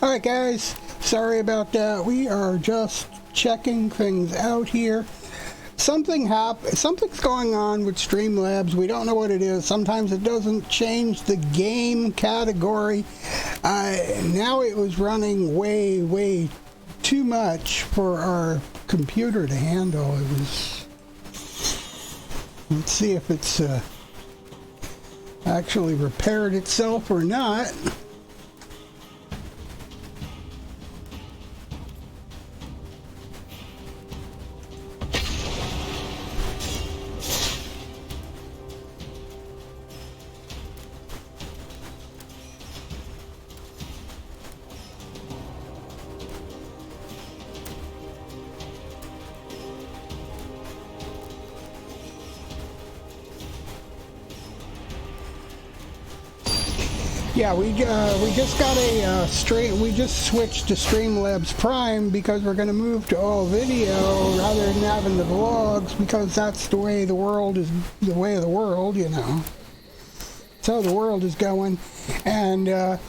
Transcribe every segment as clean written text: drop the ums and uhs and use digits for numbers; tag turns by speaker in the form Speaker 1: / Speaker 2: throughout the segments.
Speaker 1: Alright guys, sorry about that. We are just checking things out here. Something's going on with Streamlabs. We don't know what it is. Sometimes it doesn't change the game category. Now it was running way too much for our computer to handle. It was... Let's see if it's actually repaired itself or not. Yeah, we just got a we just switched to Streamlabs Prime because we're going to move to all video rather than having the vlogs, because that's the way the world is, the way of the world, you know. That's how the world is going. And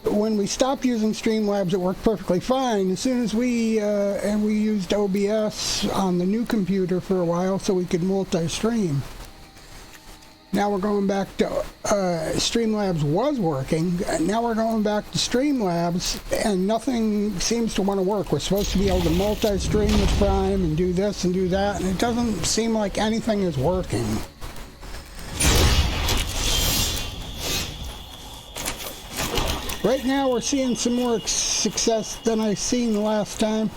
Speaker 1: when we stopped using Streamlabs, it worked perfectly fine. As soon as we used OBS on the new computer for a while so we could multi-stream. Now we're going back to Streamlabs was working. Now we're going back to Streamlabs, and nothing seems to want to work. We're supposed to be able to multi-stream with Prime and do this and do that, and it doesn't seem like anything is working. Right now we're seeing some more success than I've seen the last time.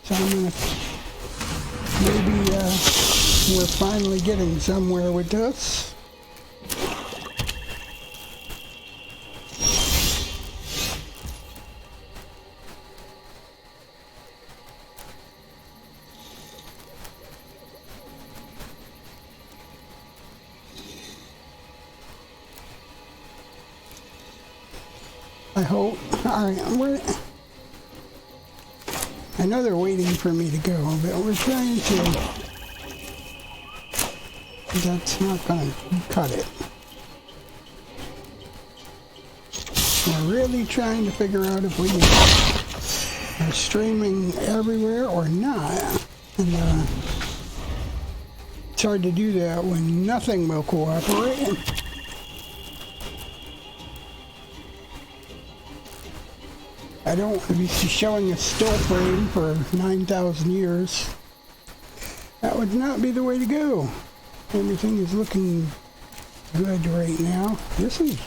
Speaker 1: So I'm going to maybe... we're finally getting somewhere with this. I hope. Alright, I know they're waiting for me to go, but we're trying to... That's not going to cut it. We're really trying to figure out if we are streaming everywhere or not. And it's hard to do that when nothing will cooperate. I don't want to be showing a still frame for 9,000 years. That would not be the way to go. Everything is looking good right now. This is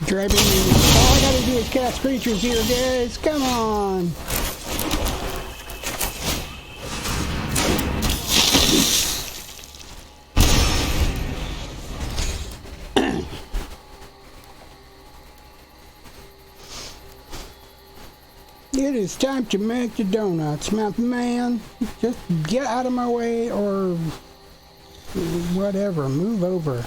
Speaker 1: driving me. All I gotta do is cast creatures here, guys. Come on. It is time to make the donuts, my man. Just get out of my way or whatever. Move over.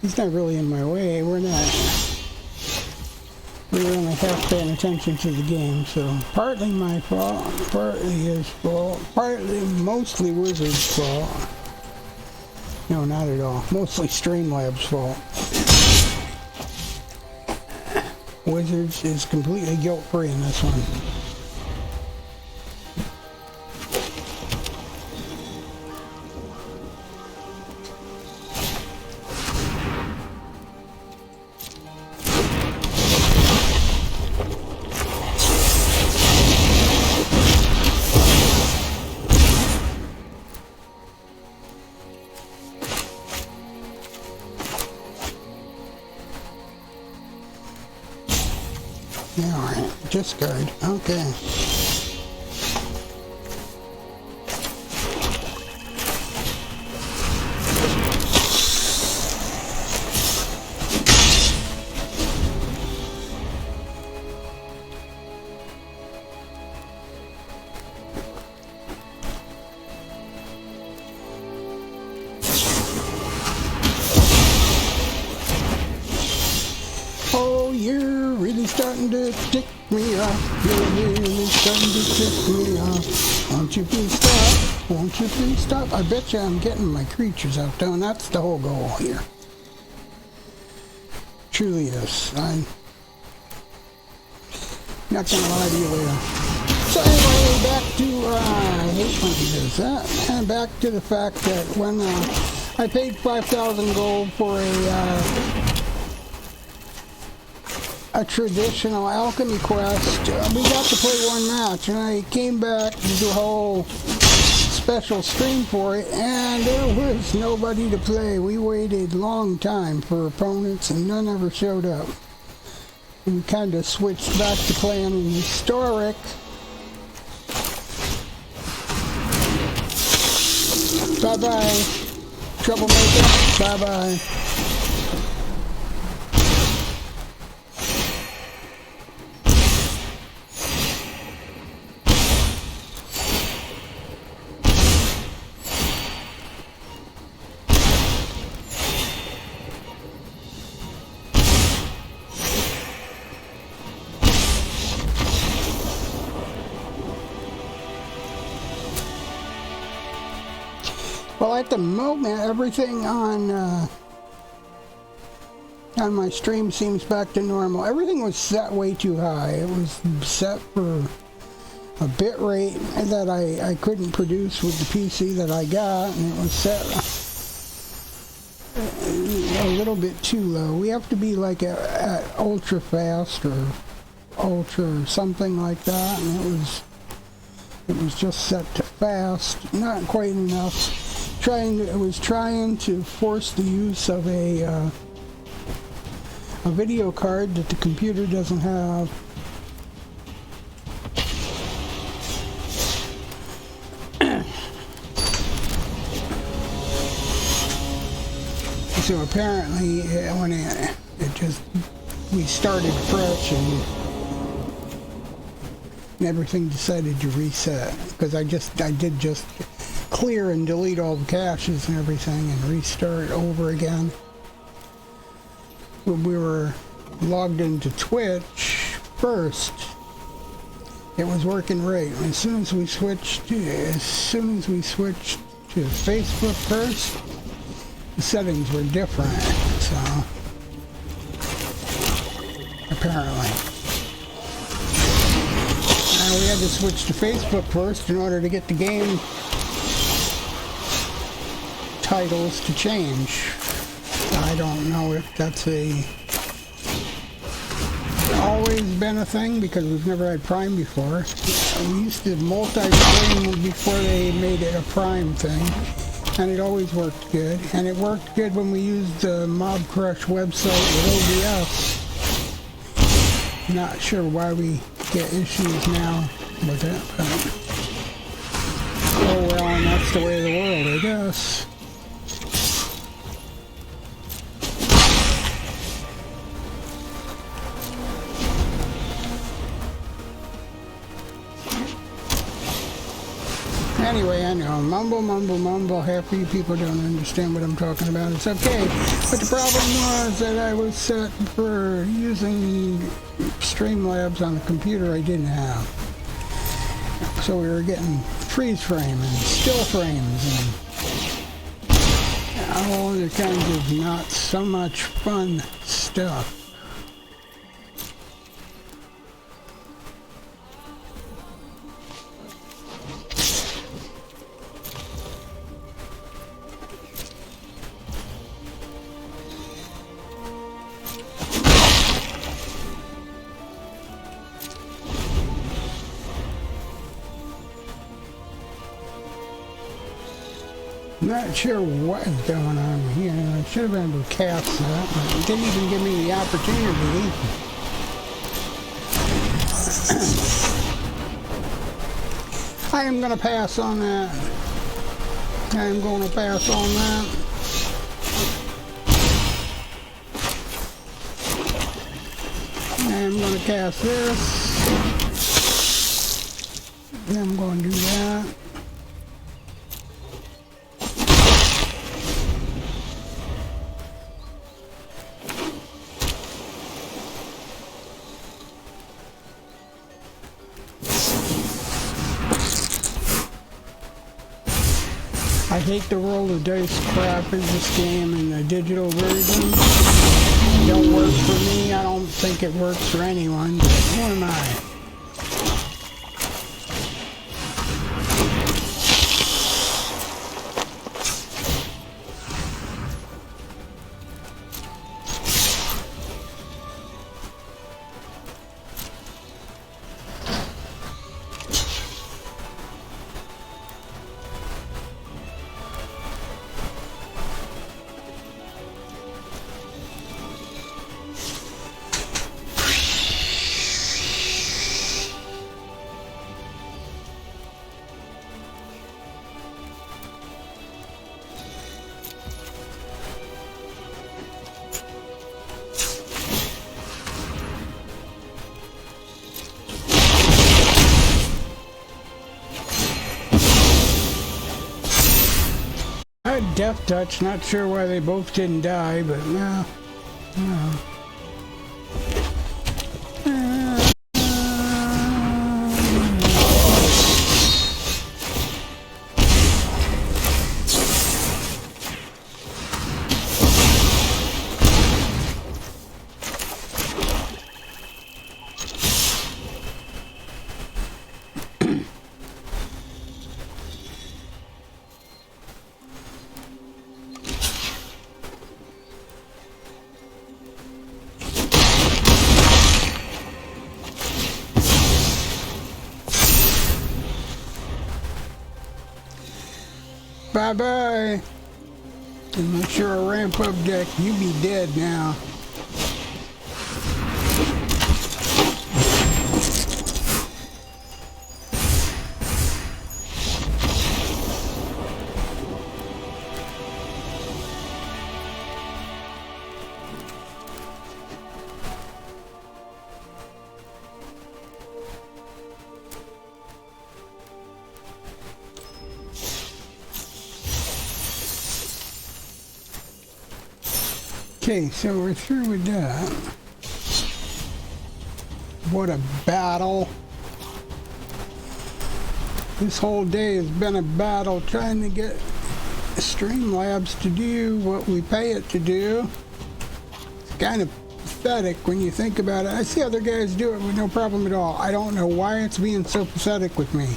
Speaker 1: He's not really in my way. We're not. We're only half paying attention to the game, so partly my fault, partly his fault, mostly Wizard's fault. No, not at all. Mostly Streamlabs' fault. Wizards is completely guilt-free in this one. Yeah, alright. Discard. Okay. Oh, you're really starting to tick me off. You're really starting to tick me off. Won't you please stop? Won't you please stop? I bet you I'm getting my creatures out though, and that's the whole goal here. Truly is. I'm not gonna lie to you later. So anyway, back to, I hate when he does that, and back to the fact that when I paid 5,000 gold for a traditional alchemy quest, we got to play one match, and I came back to do a whole special stream for it, and there was nobody to play. We waited a long time for opponents, and none ever showed up. We kind of switched back to playing in historic. Bye-bye, troublemaker. Bye-bye. Well, at the moment, everything on my stream seems back to normal. Everything was set way too high. It was set for a bit rate that I couldn't produce with the PC that I got, and it was set a little bit too low. We have to be like at ultra fast or ultra something like that, and it was just set to fast, not quite enough. It was trying to force the use of a video card that the computer doesn't have. So apparently, when we started fresh and everything decided to reset, because I did just clear and delete all the caches and everything and restart over again. When we were logged into Twitch first, it was working great. As soon as we switched to Facebook first, the settings were different. So apparently, and we had to switch to Facebook first in order to get the game titles to change. I don't know if that's always been a thing, because we've never had Prime before. We used to multi-stream before they made it a Prime thing, and it always worked good. And it worked good when we used the Mob Crush website with OBS. Not sure why we get issues now with it, but oh well, and that's the way of the world, I guess. Anyway, I know, mumble, half of you people don't understand what I'm talking about. It's okay. But the problem was that I was set for using Streamlabs on a computer I didn't have. So we were getting freeze frame and still frames and all other kinds of not so much fun stuff. Not sure what is going on here. I should have been able to cast that, but it didn't even give me the opportunity. I am going to pass on that. I am going to pass on that. I am going to cast this. Then I'm going to do that. hate the roll the dice crap in this game, and the digital version don't work for me. I don't think it works for anyone, but who am I? Death touch, not sure why they both didn't die, but no. Bye-bye. Unless you're a ramp-up deck, you be dead now. Okay, so we're through with that. What a battle. This whole day has been a battle trying to get Streamlabs to do what we pay it to do. It's kind of pathetic when you think about it. I see other guys do it with no problem at all. I don't know why it's being so pathetic with me.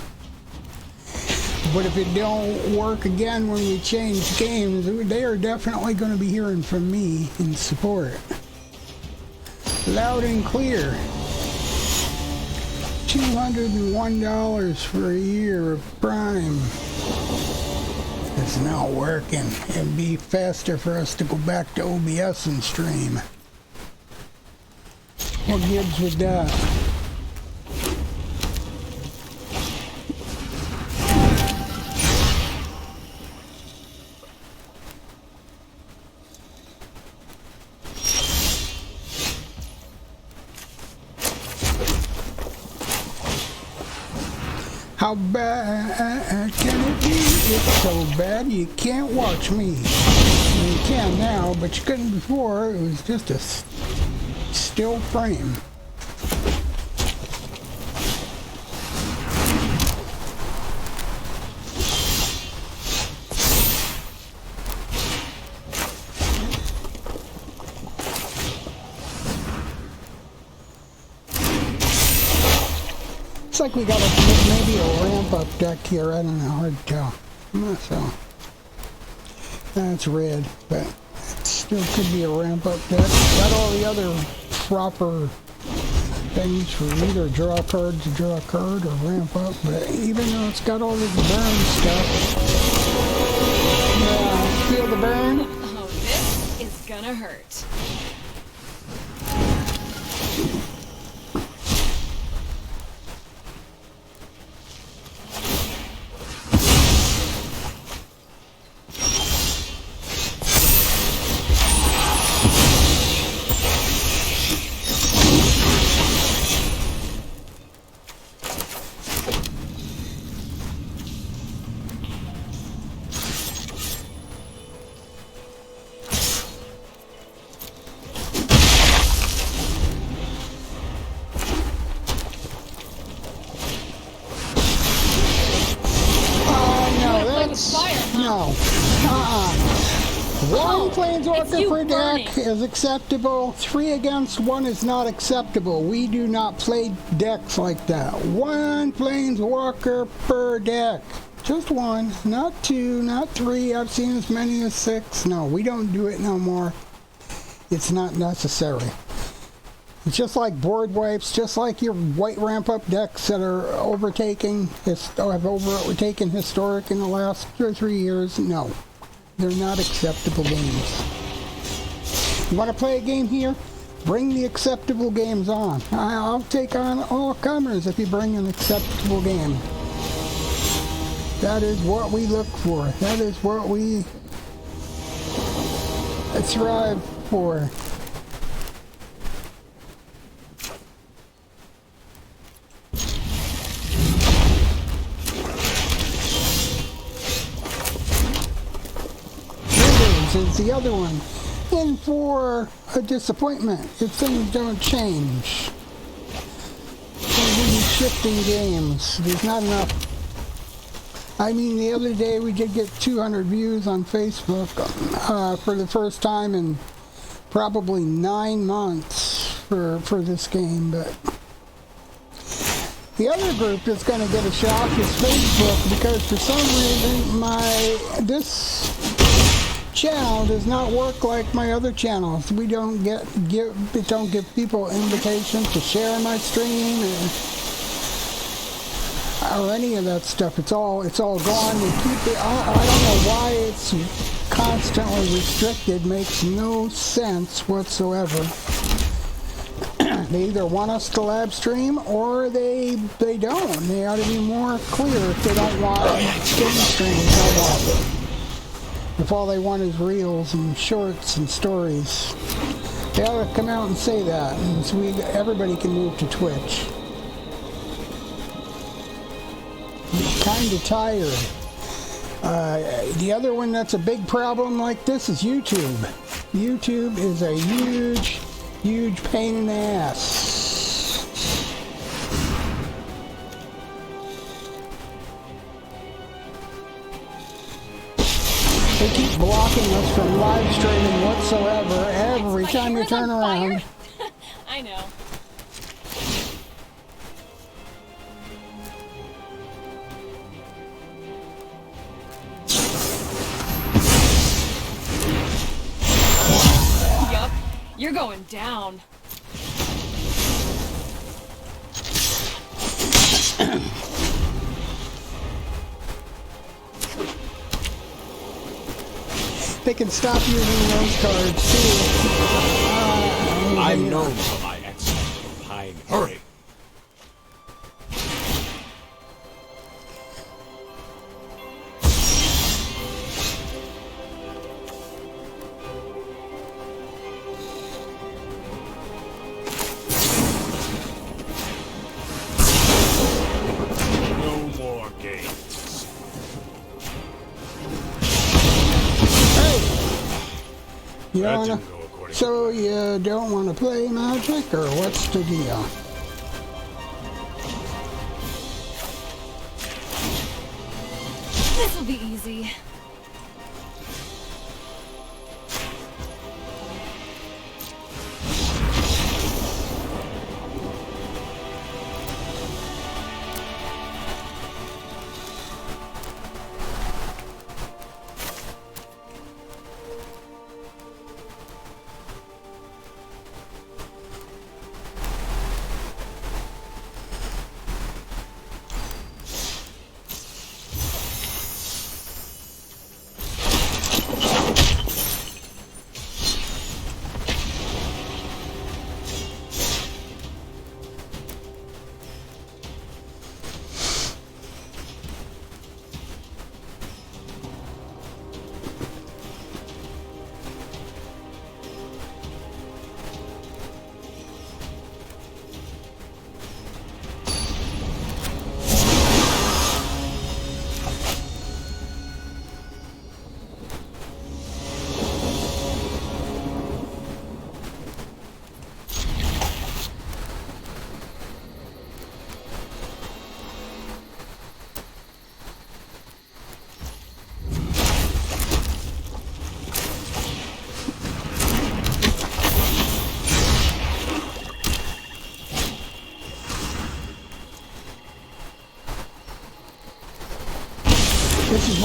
Speaker 1: But if it don't work again when we change games, they are definitely going to be hearing from me in support. Loud and clear. $201 for a year of Prime. It's not working. It'd be faster for us to go back to OBS and stream. What gives with that? How bad can it be? It's so bad you can't watch me. You can now, but you couldn't before. It was just a still frame. Looks like we got maybe a ramp-up deck here. I don't know, hard to tell. I'm not so. That's red, but it still could be a ramp-up deck. Got all the other proper things for either draw cards to draw a card or ramp up, but even though it's got all this burn stuff. Yeah, feel the burn?
Speaker 2: Oh, this is gonna hurt.
Speaker 1: One
Speaker 2: It's
Speaker 1: planeswalker
Speaker 2: you
Speaker 1: per deck
Speaker 2: burning.
Speaker 1: is acceptable. 3 against 1 is not acceptable. We do not play decks like that. One planeswalker per deck. Just one, not 2, not 3. I've seen as many as 6. No, we don't do it no more. It's not necessary. It's just like board wipes, just like your white ramp up decks that are overtaking, have overtaken historic in the last 2 or 3 years. No, they're not acceptable games. You want to play a game here? Bring the acceptable games on. I'll take on all comers if you bring an acceptable game. That is what we look for. That is what we strive for. Is the other one. In for a disappointment if things don't change. We're really shifting games. There's not enough. I mean, the other day we did get 200 views on Facebook for the first time in probably 9 months for this game, but the other group that's going to get a shock is Facebook, because for some reason this channel does not work like my other channels. We don't give people invitations to share my stream or any of that stuff. It's all gone. They keep it. I don't know why it's constantly restricted. Makes no sense whatsoever. They either want us to live stream or they don't. They ought to be more clear if they don't want game streams. If all they want is reels and shorts and stories, they ought to come out and say that, and so everybody can move to Twitch. I'm kind of tired. The other one that's a big problem like this is YouTube. YouTube is a huge pain in the ass. They keep blocking us from live streaming whatsoever every time you turn around.
Speaker 2: I know. Yup, you're going down.
Speaker 1: They can stop using those cards too.
Speaker 3: I'm known for my excellent pine. Hurry! No more games.
Speaker 1: You
Speaker 3: That
Speaker 1: wanna,
Speaker 3: didn't go according to
Speaker 1: so you don't want to play Magic, or what's the deal?
Speaker 2: This'll be easy.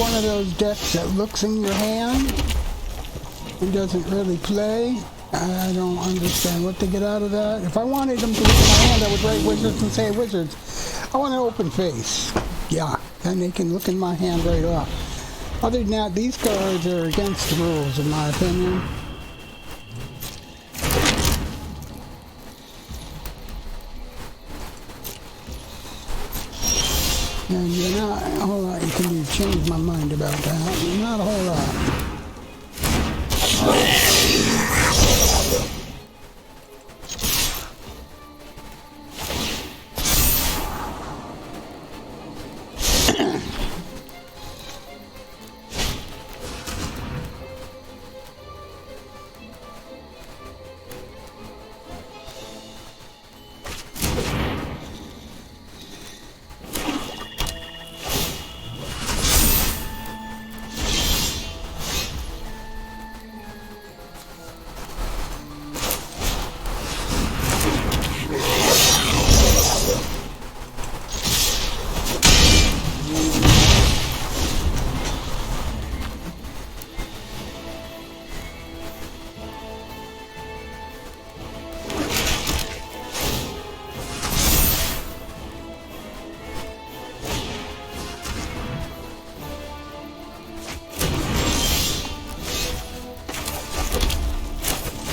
Speaker 1: one of those decks that looks in your hand and doesn't really play. I don't understand what they get out of that. If I wanted them to look in my hand, I would write Wizards and say Wizards. I want an open face. Yeah, and they can look in my hand right off. Other than that, these cards are against the rules, in my opinion. And you're not a whole lot you can do to change my mind about that. Not a whole lot.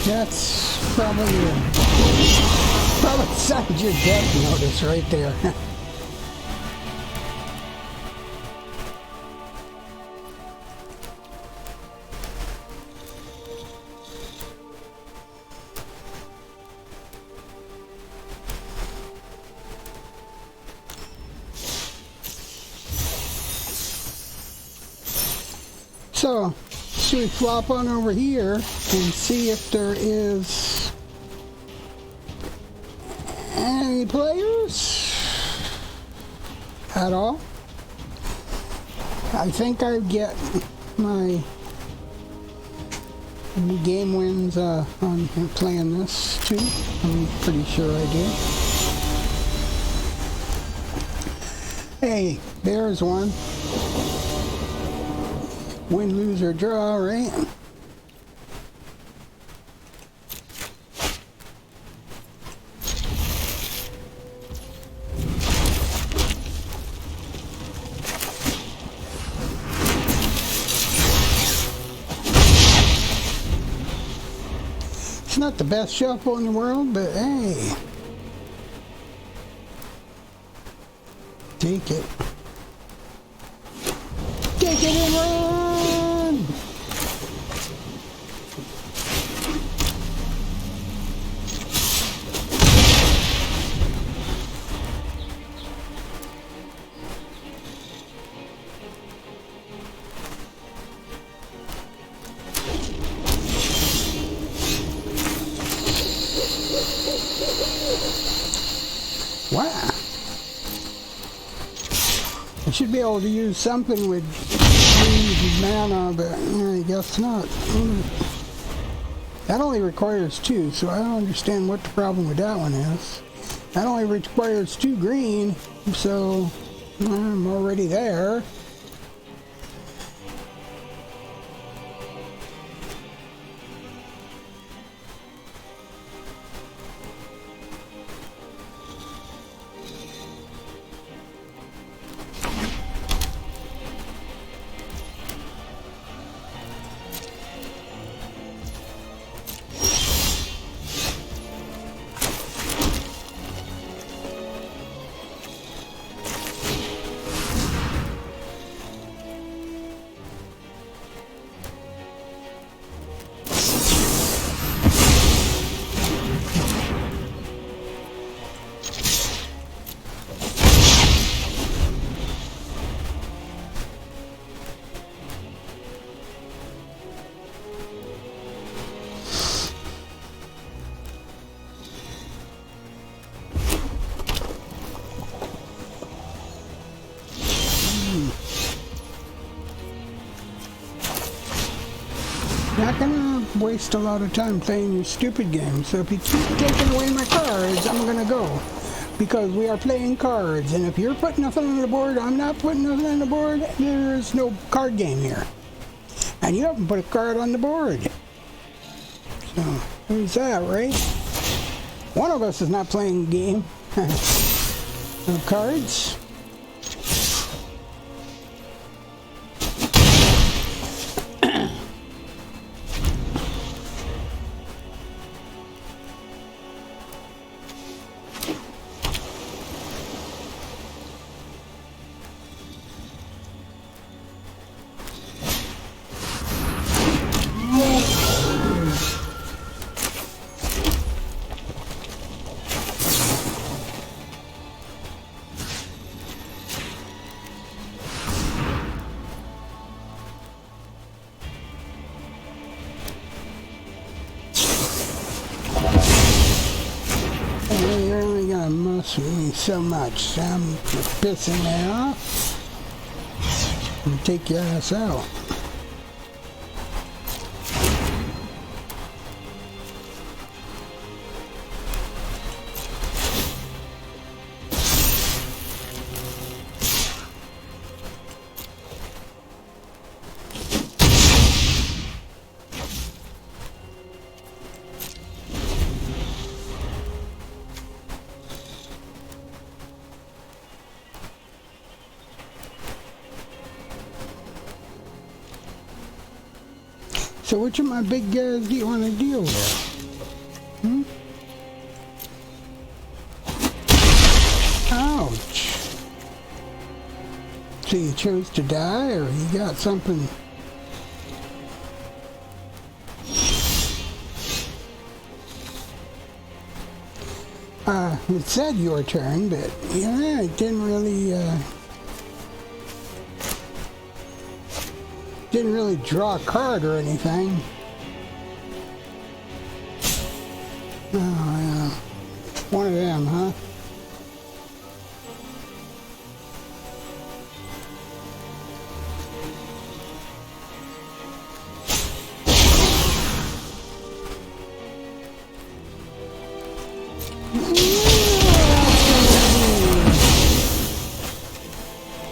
Speaker 1: That's probably signed your death notice right there. So, should we flop on over here and see if there is any players at all? I think I get my game wins on playing this too. I'm pretty sure I do. Hey, there's one. Win, lose, or draw, right? It's not the best shuffle in the world, but hey. Take it. Take it and run! Wow. I should be able to use something with 3 mana, but I guess not. That only requires 2, so I don't understand what the problem with that one is. That only requires 2 green, so I'm already there. Not gonna waste a lot of time playing your stupid game, so if you keep taking away my cards, I'm gonna go. because we are playing cards, and if you're putting nothing on the board, I'm not putting nothing on the board, there's no card game here. And you haven't put a card on the board. So, there's that, right? One of us is not playing a game. No cards. You're only gonna mess with me so much, Sam. You're pissing me off. And take your ass out. So which of my big guys do you want to deal with? Hmm? Ouch. So you chose to die, or you got something? It said your turn, but yeah, it didn't really draw a card or anything. Oh, yeah. One of them, huh?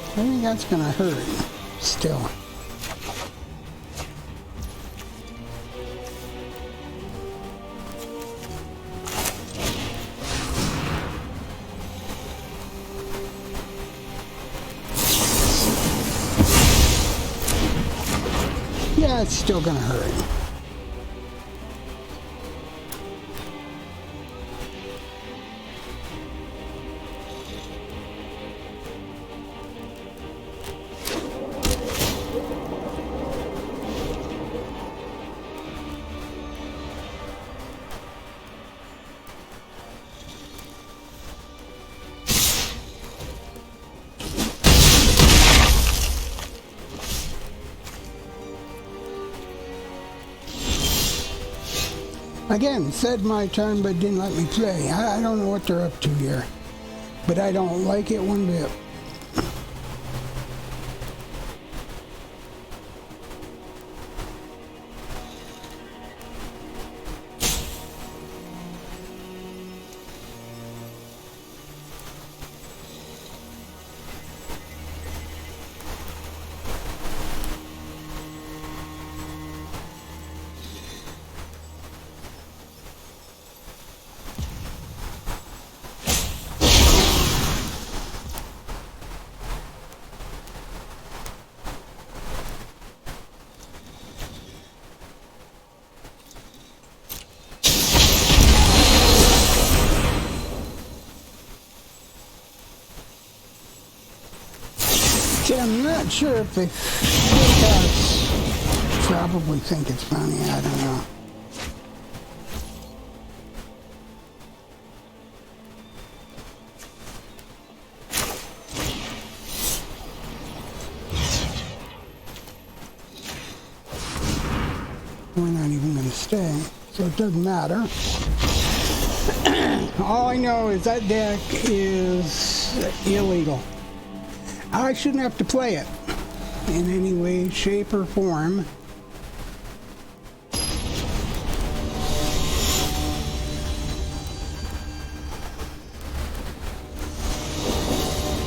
Speaker 1: I think that's gonna hurt still. Yeah, it's still gonna hurt. Again, said my turn, but didn't let me play. I don't know what they're up to here, but I don't like it one bit. See, I'm not sure if they think us. Probably think it's funny, I don't know. We're not even going to stay, so it doesn't matter. All I know is that deck is illegal. I shouldn't have to play it in any way, shape, or form.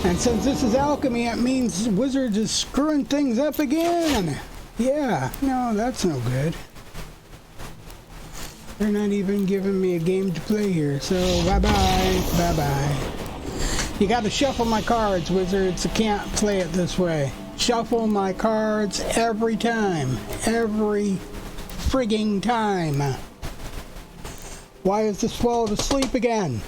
Speaker 1: And since this is alchemy, it means Wizards is screwing things up again. Yeah, no, that's no good. They're not even giving me a game to play here, so bye-bye, bye-bye. You gotta shuffle my cards, Wizards. I can't play it this way. Shuffle my cards every time. Every frigging time. Why is this falling asleep again?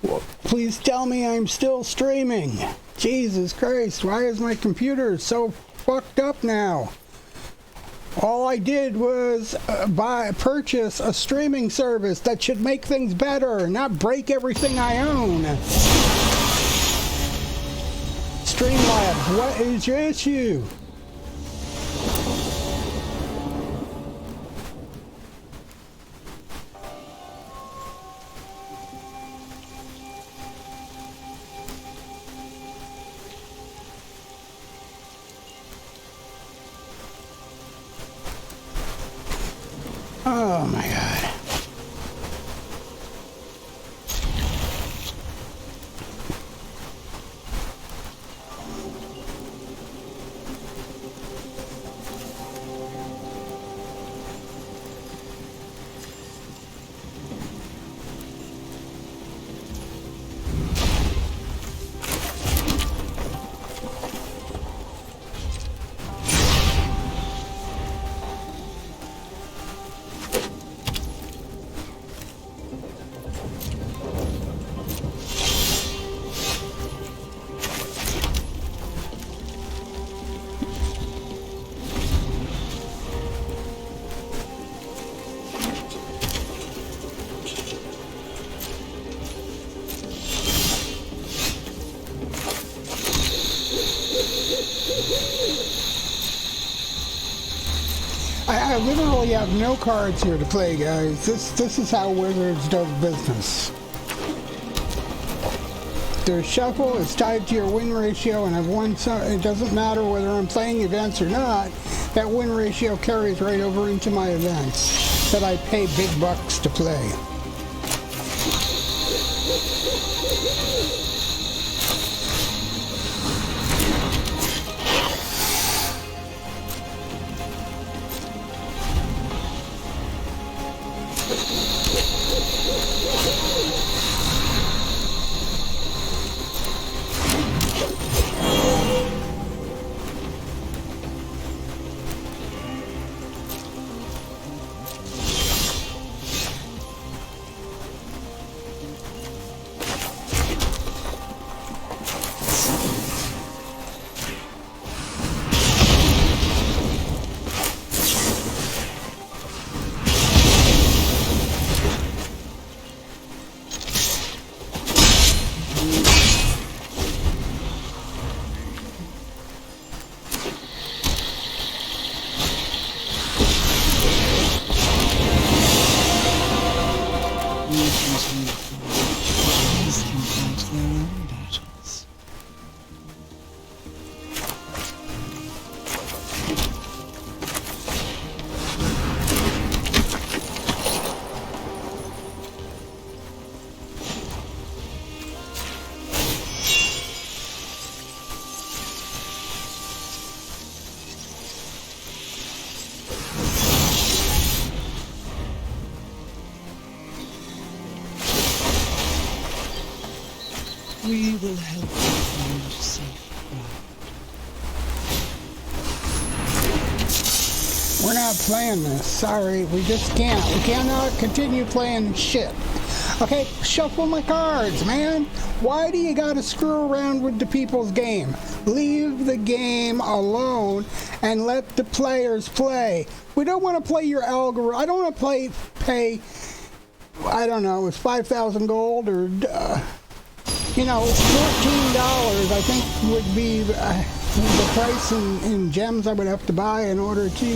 Speaker 1: Well, please tell me I'm still streaming. Jesus Christ, why is my computer so fucked up now? All I did was purchase a streaming service that should make things better, not break everything I own. Streamlabs, what is your issue? Oh my God. I literally have no cards here to play, guys. This is how Wizards does business. Their shuffle is tied to your win ratio, and I've won some. It doesn't matter whether I'm playing events or not. That win ratio carries right over into my events that I pay big bucks to play.
Speaker 4: We will help you find safe ground.
Speaker 1: We're not playing this. Sorry, we just can't. We cannot continue playing shit. Okay, shuffle my cards, man. Why do you gotta screw around with the people's game? Leave the game alone and let the players play. We don't want to play your algorithm. I don't want to pay, I don't know, it's 5,000 gold or, you know, $14 I think would be the price in gems I would have to buy in order to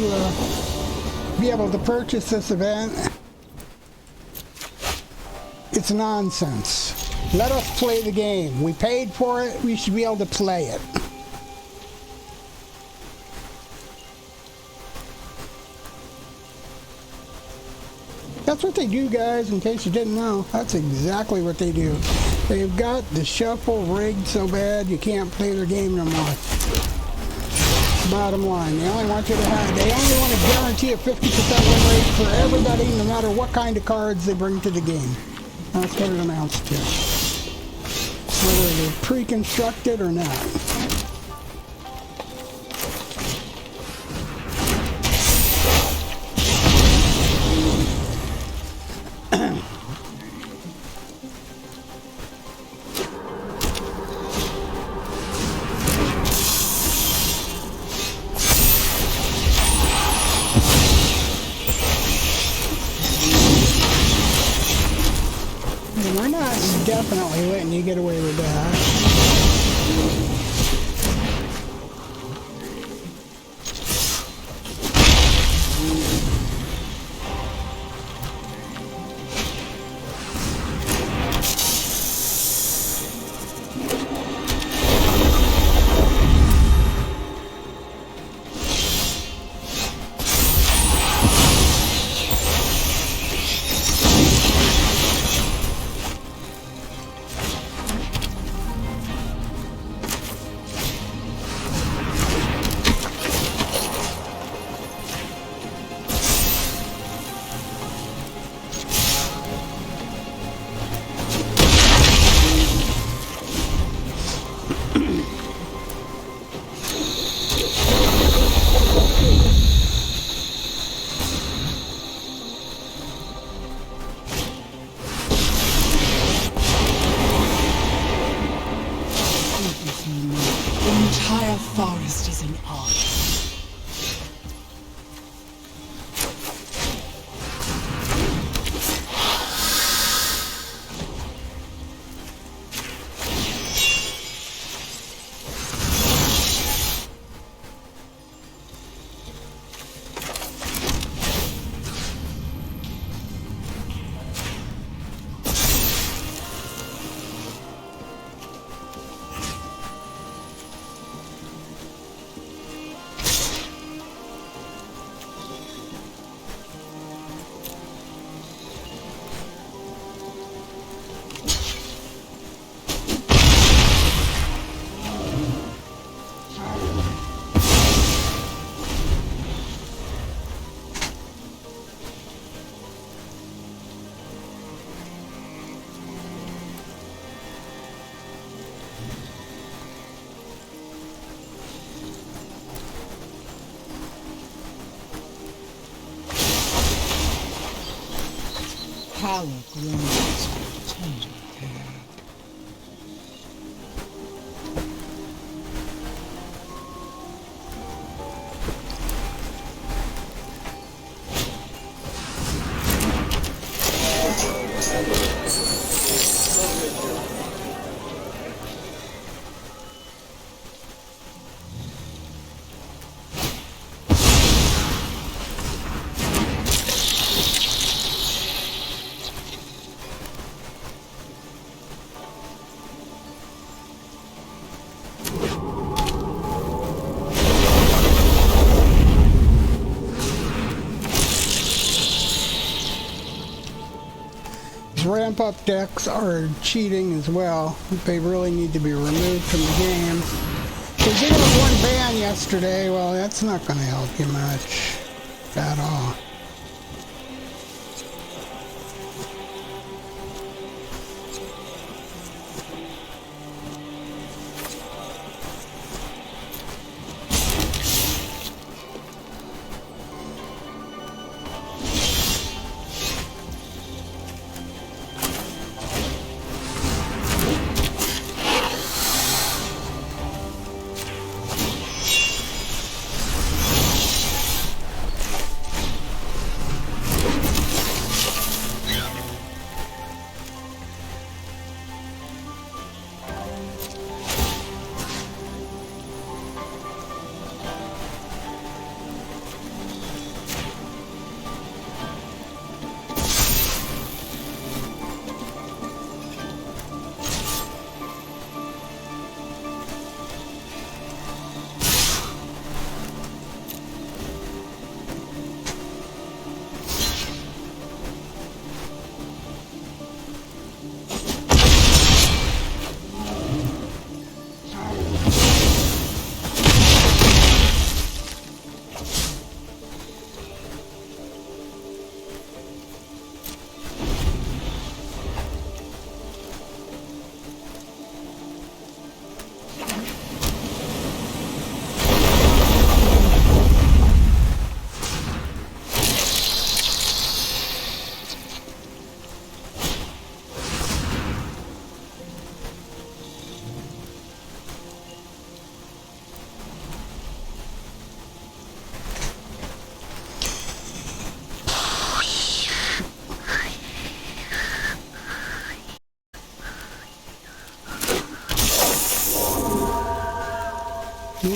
Speaker 1: be able to purchase this event. It's nonsense. Let us play the game. We paid for it. We should be able to play it. That's what they do, guys, in case you didn't know. That's exactly what they do. They've got the shuffle rigged so bad you can't play their game no more. Bottom line, they only want you to have, they only want to guarantee a 50% win rate for everybody, no matter what kind of cards they bring to the game. That's what it amounts to. Whether they're pre-constructed or not. We're not definitely letting you get away with that.
Speaker 4: The entire forest is in arms. Power grows with tender care.
Speaker 1: Ramp up decks are cheating as well. They really need to be removed from the game. Because they got one ban yesterday, well, that's not going to help you much at all.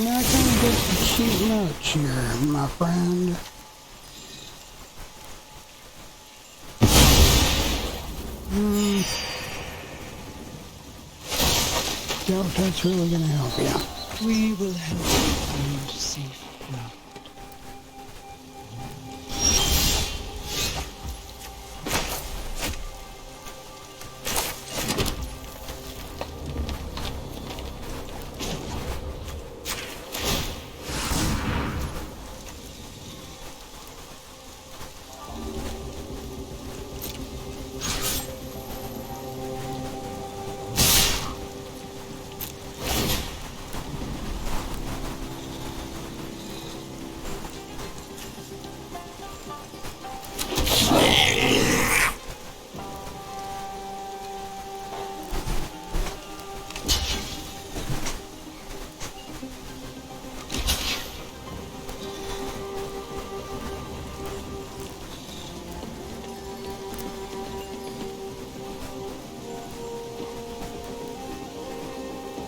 Speaker 1: not gonna get the cheap notes here, my friend. Doubt that's really gonna help you.
Speaker 4: We will help you find safe ground.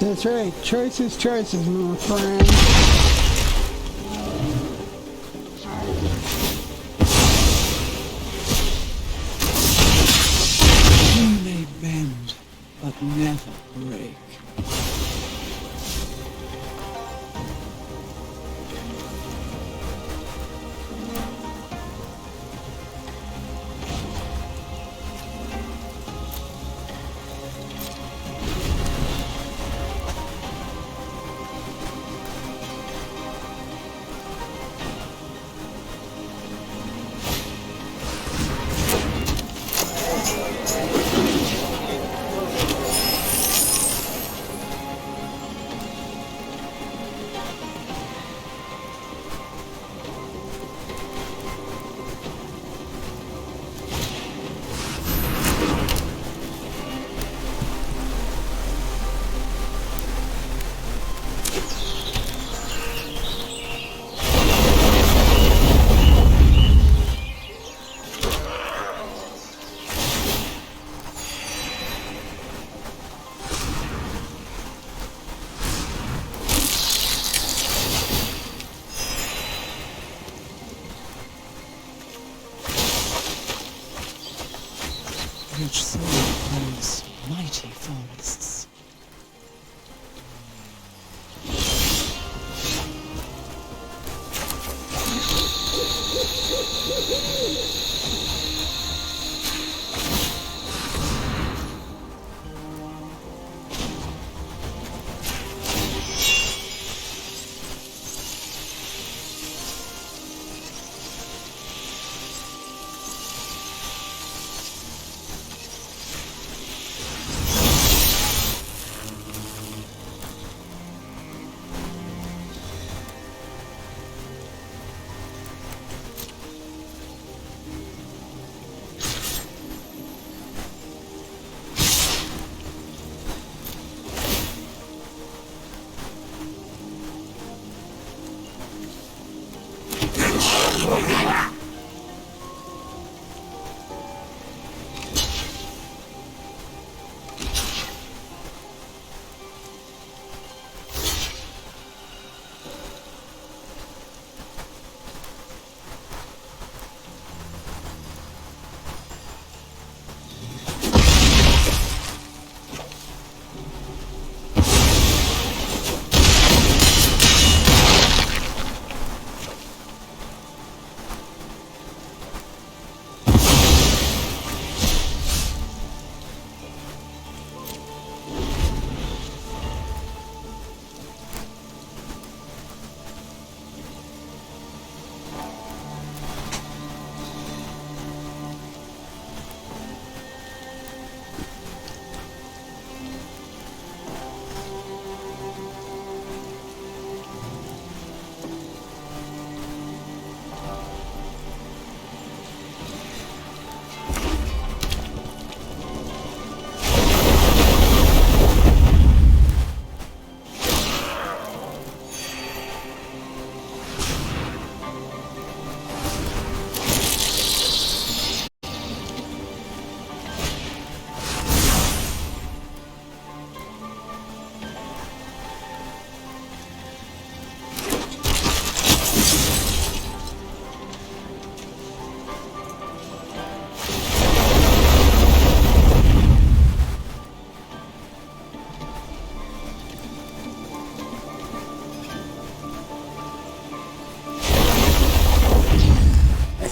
Speaker 1: That's right. Choices, choices, my friend.
Speaker 4: You may bend, but never break. Rich soil grows mighty forests.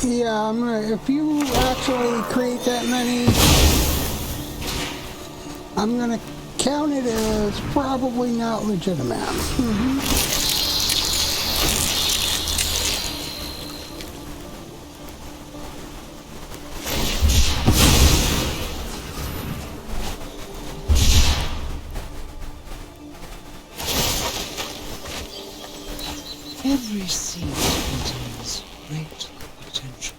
Speaker 1: Yeah, I'm gonna, if you actually create that many, I'm gonna count it as probably not legitimate.
Speaker 4: Every seed contains great potential.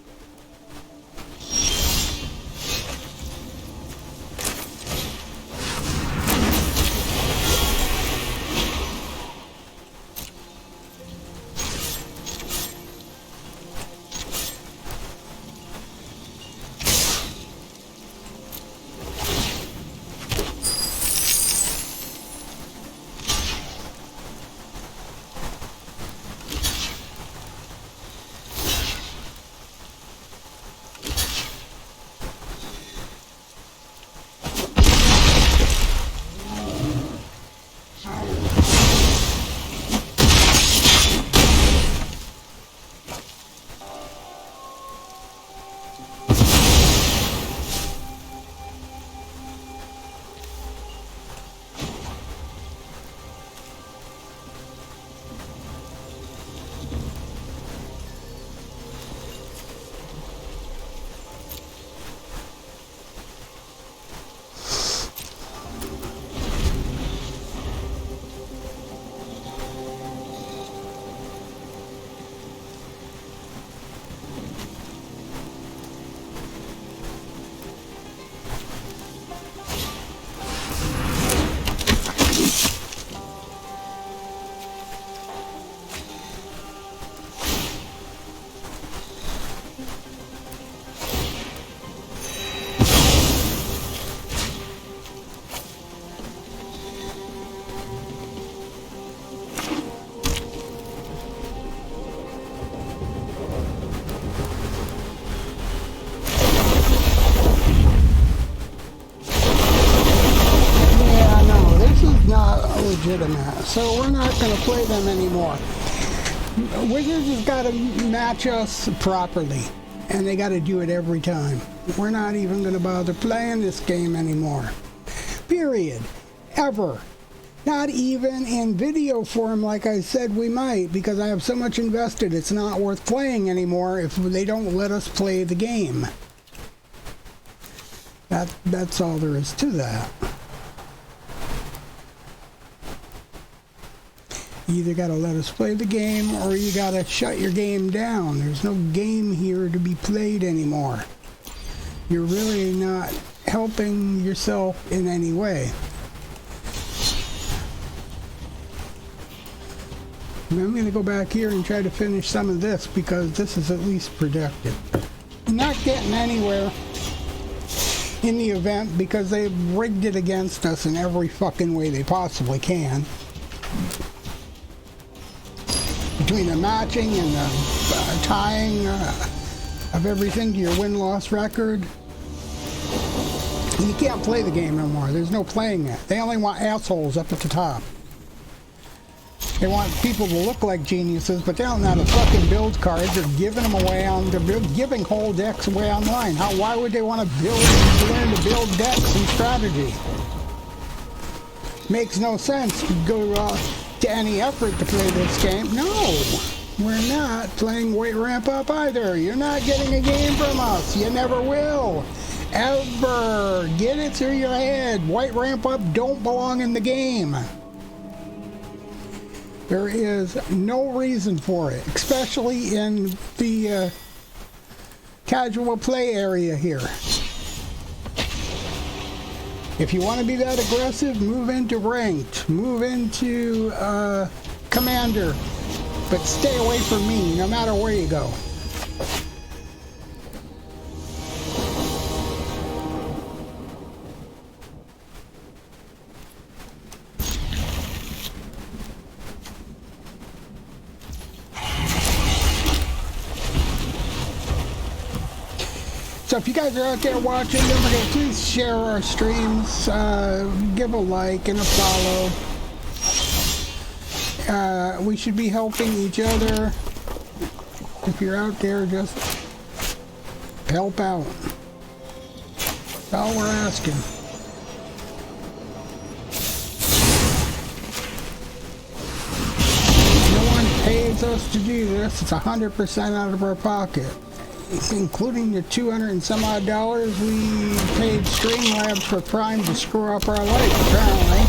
Speaker 1: Legitimate, so we're not going to play them anymore. Wizards has got to match us properly, and they got to do it every time. We're not even going to bother playing this game anymore. Period. Ever. Not even in video form like I said we might, because I have so much invested it's not worth playing anymore if they don't let us play the game. That's all there is to that. You either got to let us play the game or you got to shut your game down. There's no game here to be played anymore. You're really not helping yourself in any way. And I'm going to go back here and try to finish some of this because this is at least productive. I'm not getting anywhere in the event because they've rigged it against us in every fucking way they possibly can. Between the matching and the tying of everything to your win-loss record. You can't play the game no more. There's no playing it. They only want assholes up at the top. They want people to look like geniuses, but they don't know how to fucking build cards. They're giving them away they're giving whole decks away online. Why would they want to learn to build decks and strategy? Makes no sense to go to any effort to play this game. No, we're not playing Weight Ramp Up either. You're not getting a game from us. You never will. Ever. Get it through your head. White Ramp Up don't belong in the game. There is no reason for it, especially in the casual play area here. If you want to be that aggressive, move into ranked, move into commander, but stay away from me no matter where you go. So if you guys are out there watching, don't forget, please share our streams, give a like and a follow. We should be helping each other. If you're out there just Help out. That's all we're asking. No one pays us to do this. It's 100% out of our pocket. Including the 200 and some odd dollars we paid Streamlabs for Prime to screw up our life, apparently.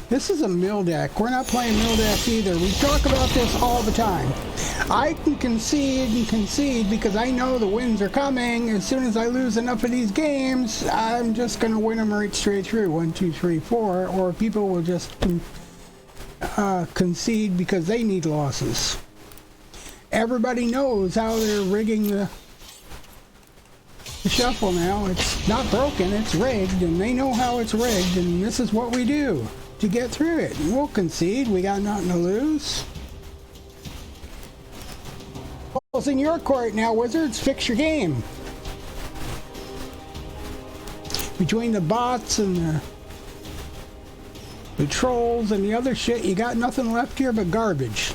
Speaker 1: This is a mill deck. We're not playing mill decks either. We talk about this all the time. I can concede and concede because I know the wins are coming. As soon as I lose enough of these games, I'm just going to win them right straight through. 1, 2, 3, 4. Or people will just concede because they need losses. Everybody knows how they're rigging the shuffle now. It's not broken, it's rigged, and they know how it's rigged, and this is what we do to get through it. And we'll concede. We got nothing to lose. Ball's in your court now, Wizards. Fix your game. Between the bots and the trolls and the other shit, you got nothing left here but garbage.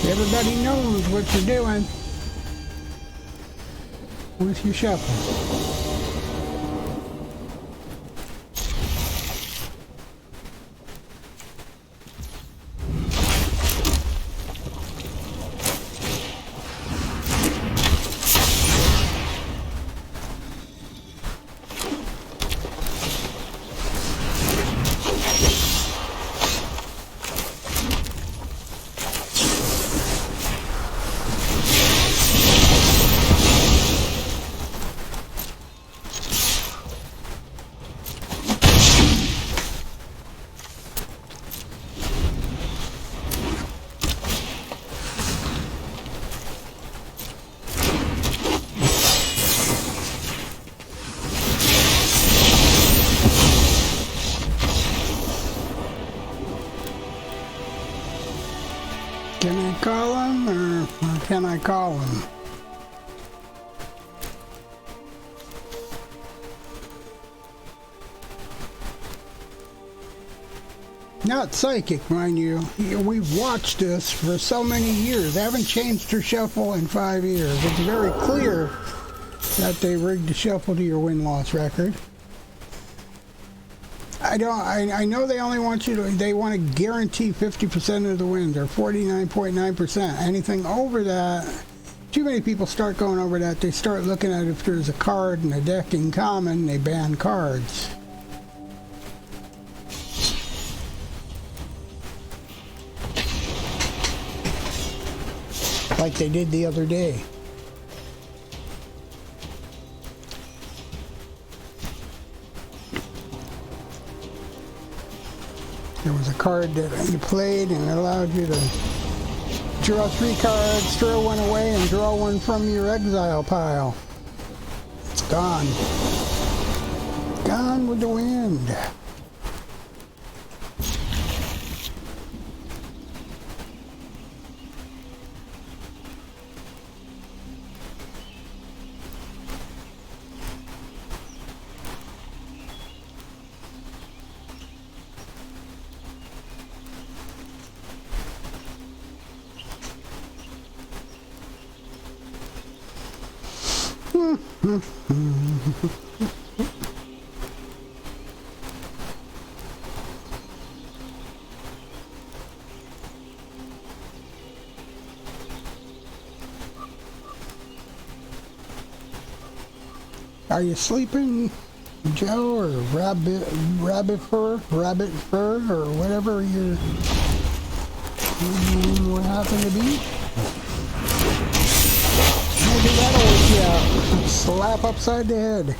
Speaker 1: Everybody knows what you're doing with your shuffle. Can I call him, or can I call him? Not psychic, mind you. We've watched this for so many years. They haven't changed their shuffle in 5 years. It's very clear that they rigged the shuffle to your win-loss record. I know they only want you to, they want to guarantee 50% of the wins, or 49.9%. Anything over that, too many people start going over that. They start looking at if there's a card in a deck in common, they ban cards. Like they did the other day. There was a card that you played and it allowed you to draw 3 cards, throw one away, and draw one from your exile pile. It's gone. Gone with the wind. Are you sleeping, Joe, or rabbit fur, or whatever you would happen to be? Maybe that'll wake you up. Slap upside the head.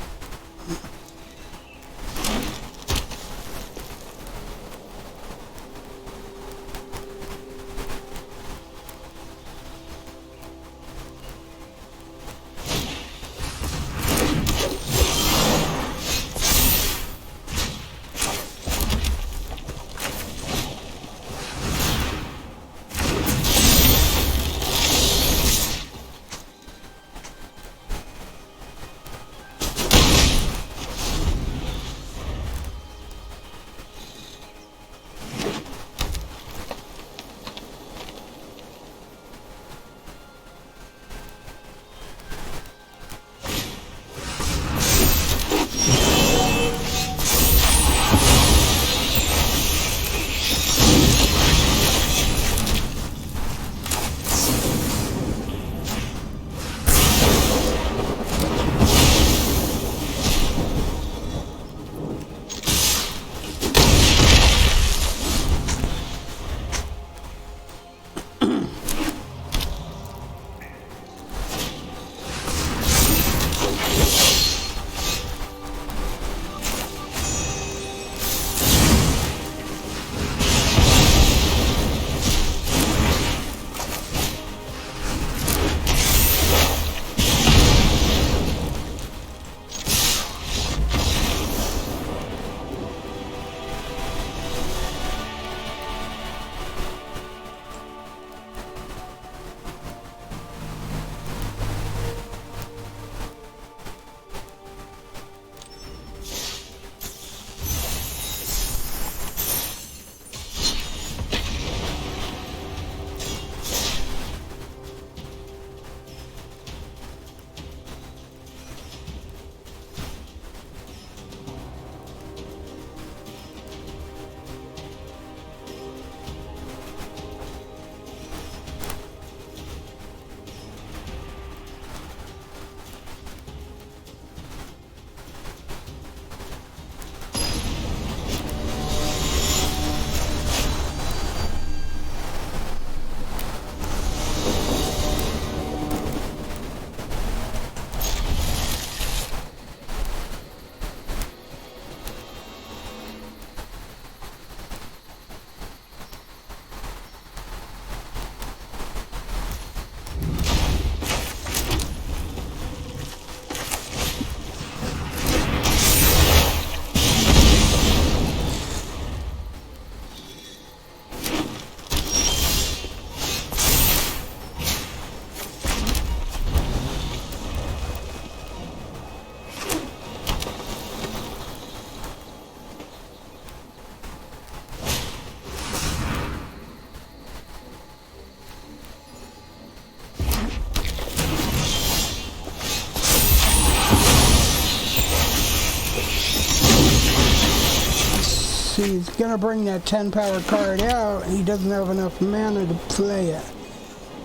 Speaker 1: see, he's gonna bring that 10 power card out, and he doesn't have enough mana to play it.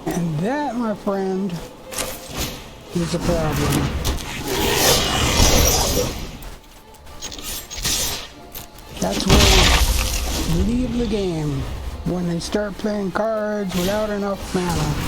Speaker 1: And that, my friend, is a problem. That's where they leave the game, when they start playing cards without enough mana.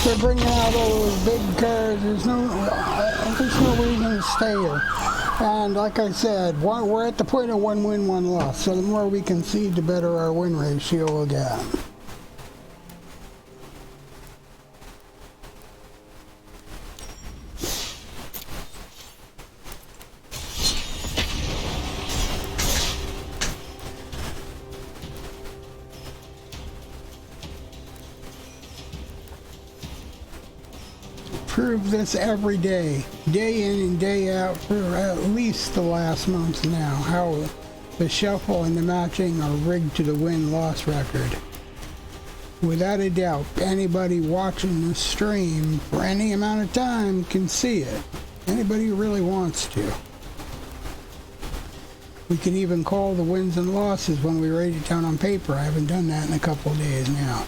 Speaker 1: They're bringing out all those big cards. There's no reason to stay here. And like I said, we're at the point of 1 win, 1 loss. So the more we concede, the better our win ratio will get. Prove this every day in and day out, for at least the last month now, how the shuffle and the matching are rigged to the win-loss record. Without a doubt, anybody watching this stream for any amount of time can see it. Anybody who really wants to. We can even call the wins and losses when we write it down on paper. I haven't done that in a couple of days now.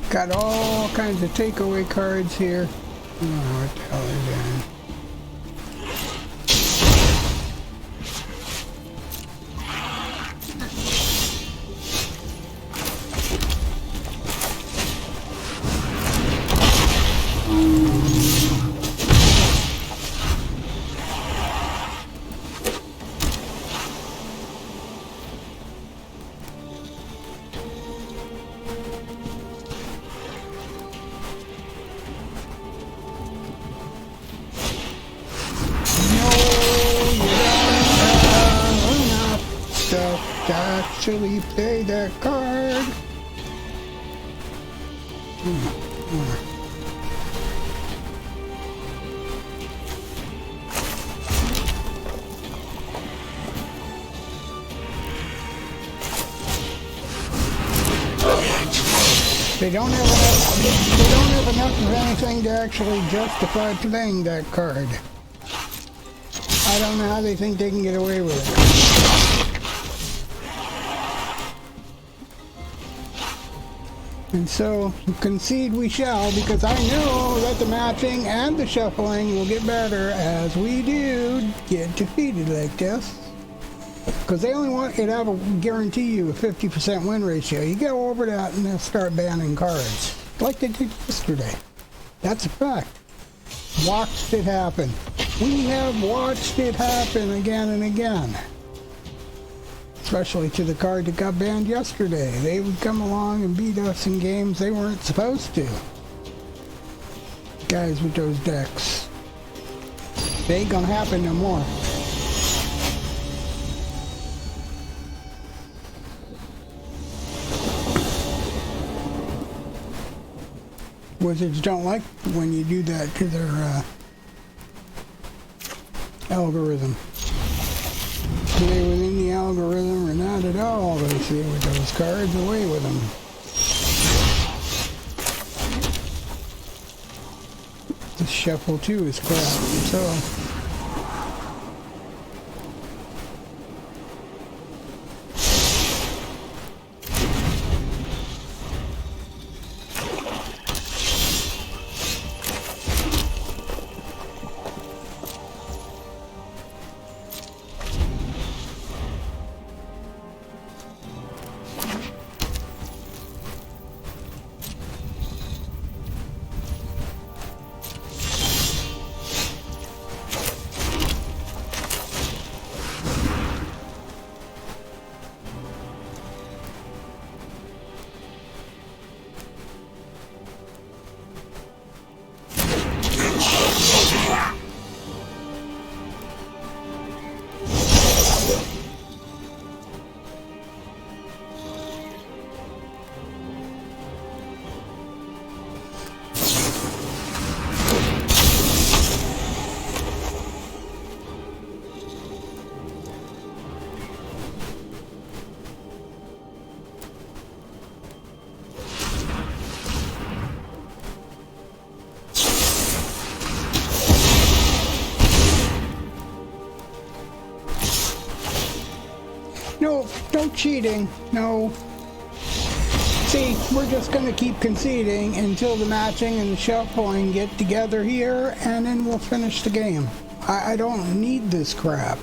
Speaker 1: Got all kinds of takeaway cards here. I don't know what the hell they're doing. Actually play that card. They don't have enough of anything to actually justify playing that card. I don't know how they think they can get away with it. And so, concede we shall, because I know that the matching and the shuffling will get better as we do get defeated like this. Because they only want you to have guarantee you a 50% win ratio. You go over that and they'll start banning cards. Like they did yesterday. That's a fact. Watched it happen. We have watched it happen again and again. Especially to the card that got banned yesterday. They would come along and beat us in games they weren't supposed to. Guys with those decks. They ain't gonna happen no more. Wizards don't like when you do that to their algorithm. Are they within the algorithm or not at all? They see with those cards, away with them. The shuffle too is crap. So. No, no cheating. No. See, we're just going to keep conceding until the matching and the shuffling get together here, and then we'll finish the game. I don't need this crap.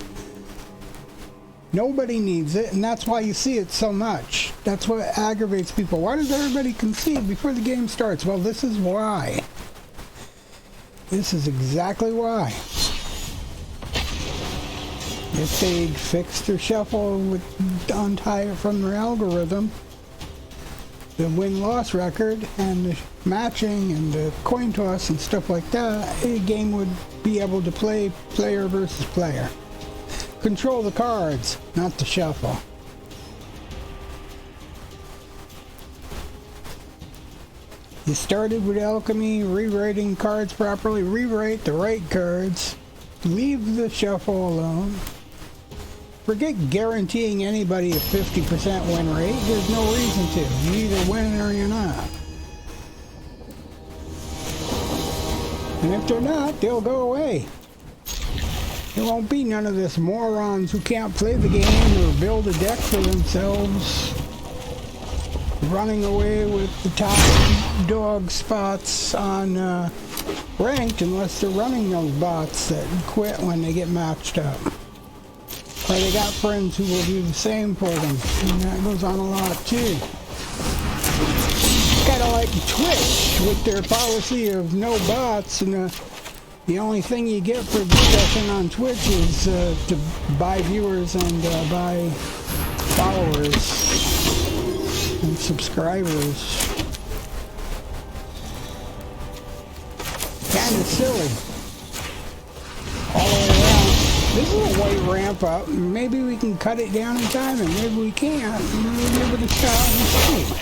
Speaker 1: Nobody needs it, and that's why you see it so much. That's what aggravates people. Why does everybody concede before the game starts? Well, this is why. This is exactly why. If they'd fix their shuffle with untie it from their algorithm, the win-loss record and the matching and the coin toss and stuff like that, a game would be able to play player versus player. Control the cards, not the shuffle. You started with alchemy, rewriting cards properly, rewrite the right cards, leave the shuffle alone. Forget guaranteeing anybody a 50% win rate. There's no reason to. You either win or you're not. And if they're not, they'll go away. There won't be none of this morons who can't play the game or build a deck for themselves running away with the top dog spots on ranked, unless they're running those bots that quit when they get matched up. Or they got friends who will do the same for them. And that goes on a lot too. Kind of like Twitch with their policy of no bots, and the only thing you get for discussion on Twitch is to buy viewers and buy followers and subscribers. Kind of silly. All the way around. This is a white ramp up. Maybe we can cut it down in time, and maybe we can't. We'll give it a shot and see.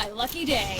Speaker 2: my lucky day.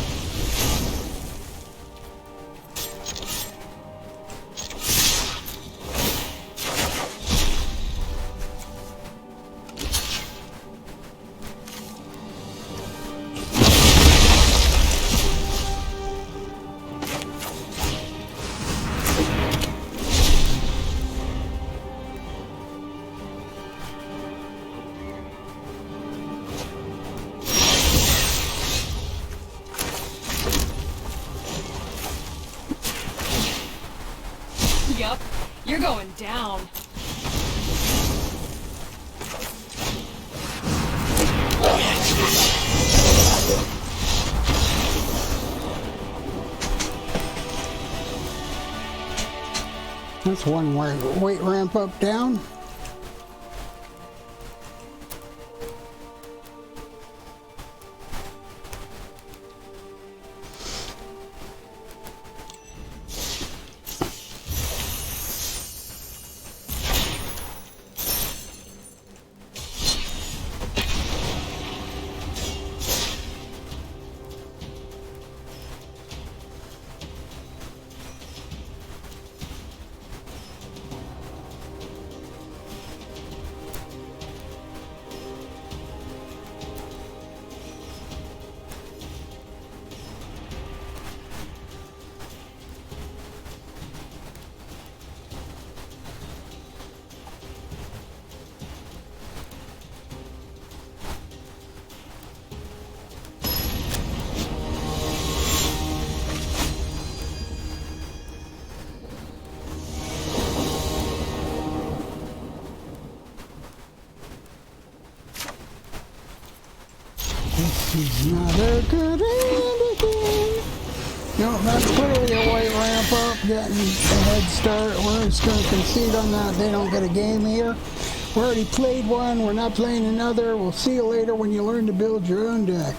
Speaker 2: Yup, you're going down.
Speaker 1: That's one weight ramp up down. This is not a good ending. No, that's clearly a white ramp up, getting a head start. We're just going to concede on that. They don't get a game here. We already played one. We're not playing another. We'll see you later when you learn to build your own deck.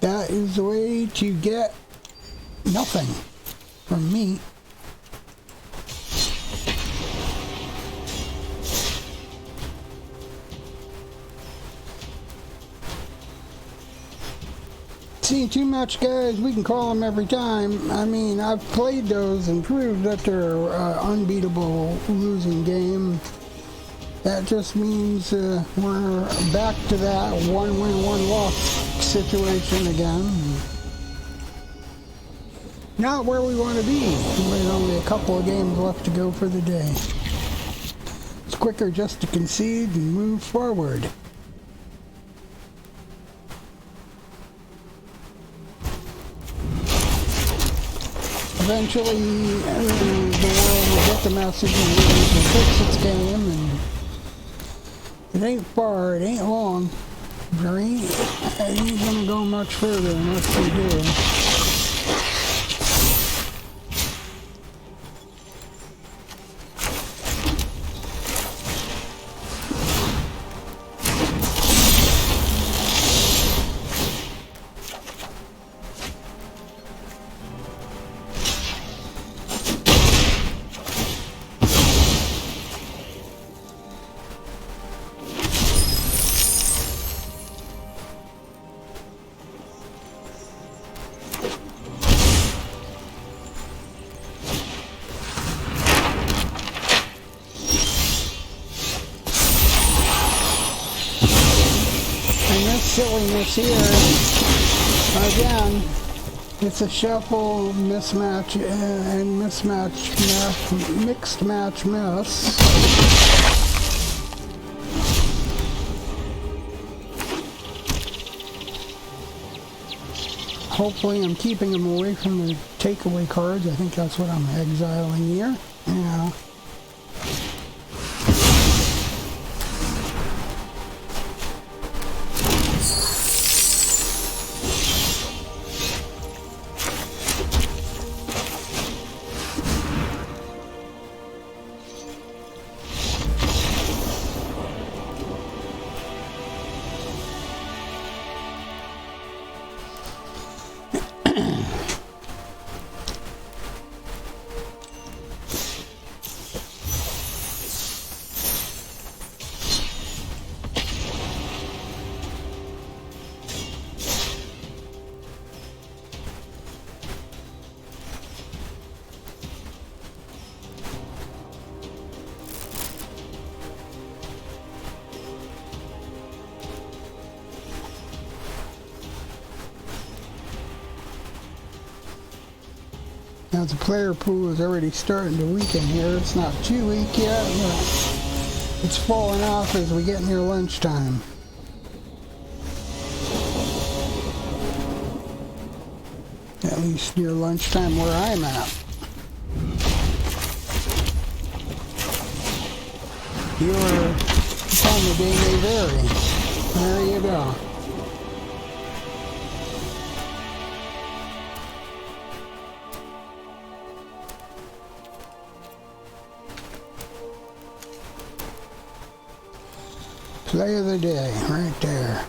Speaker 1: That is the way to get nothing from me. Seen too much, guys. We can call them every time. I mean, I've played those and proved that they're unbeatable losing game. That just means we're back to that one win, one loss situation again. Not where we want to be. With only a couple of games left to go for the day. It's quicker just to concede and move forward. Eventually, the world will get the message and will fix its game, and it ain't far, it ain't long. It ain't gonna go much further unless we do. Silliness here. Again, it's a shuffle, mismatch, and mixed match mess. Hopefully I'm keeping them away from the takeaway cards. I think that's what I'm exiling here. Yeah. Now the player pool is already starting to weaken here. It's not too weak yet, but it's falling off as we get near lunchtime. At least near lunchtime where I'm at. Your time of day may vary. There you go. Play of the day, right there.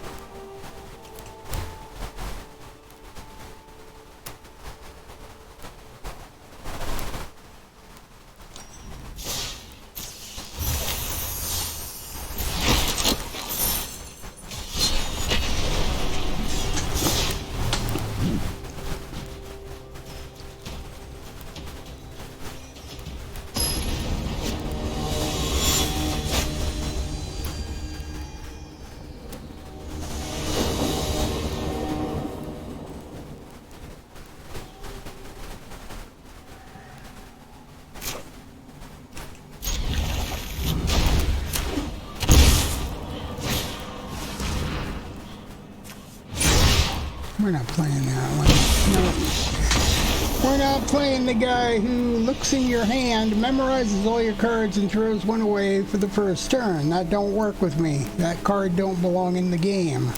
Speaker 1: We're not playing that one. No. We're not playing the guy who looks in your hand, memorizes all your cards, and throws one away for the first turn. That don't work with me. That card don't belong in the game.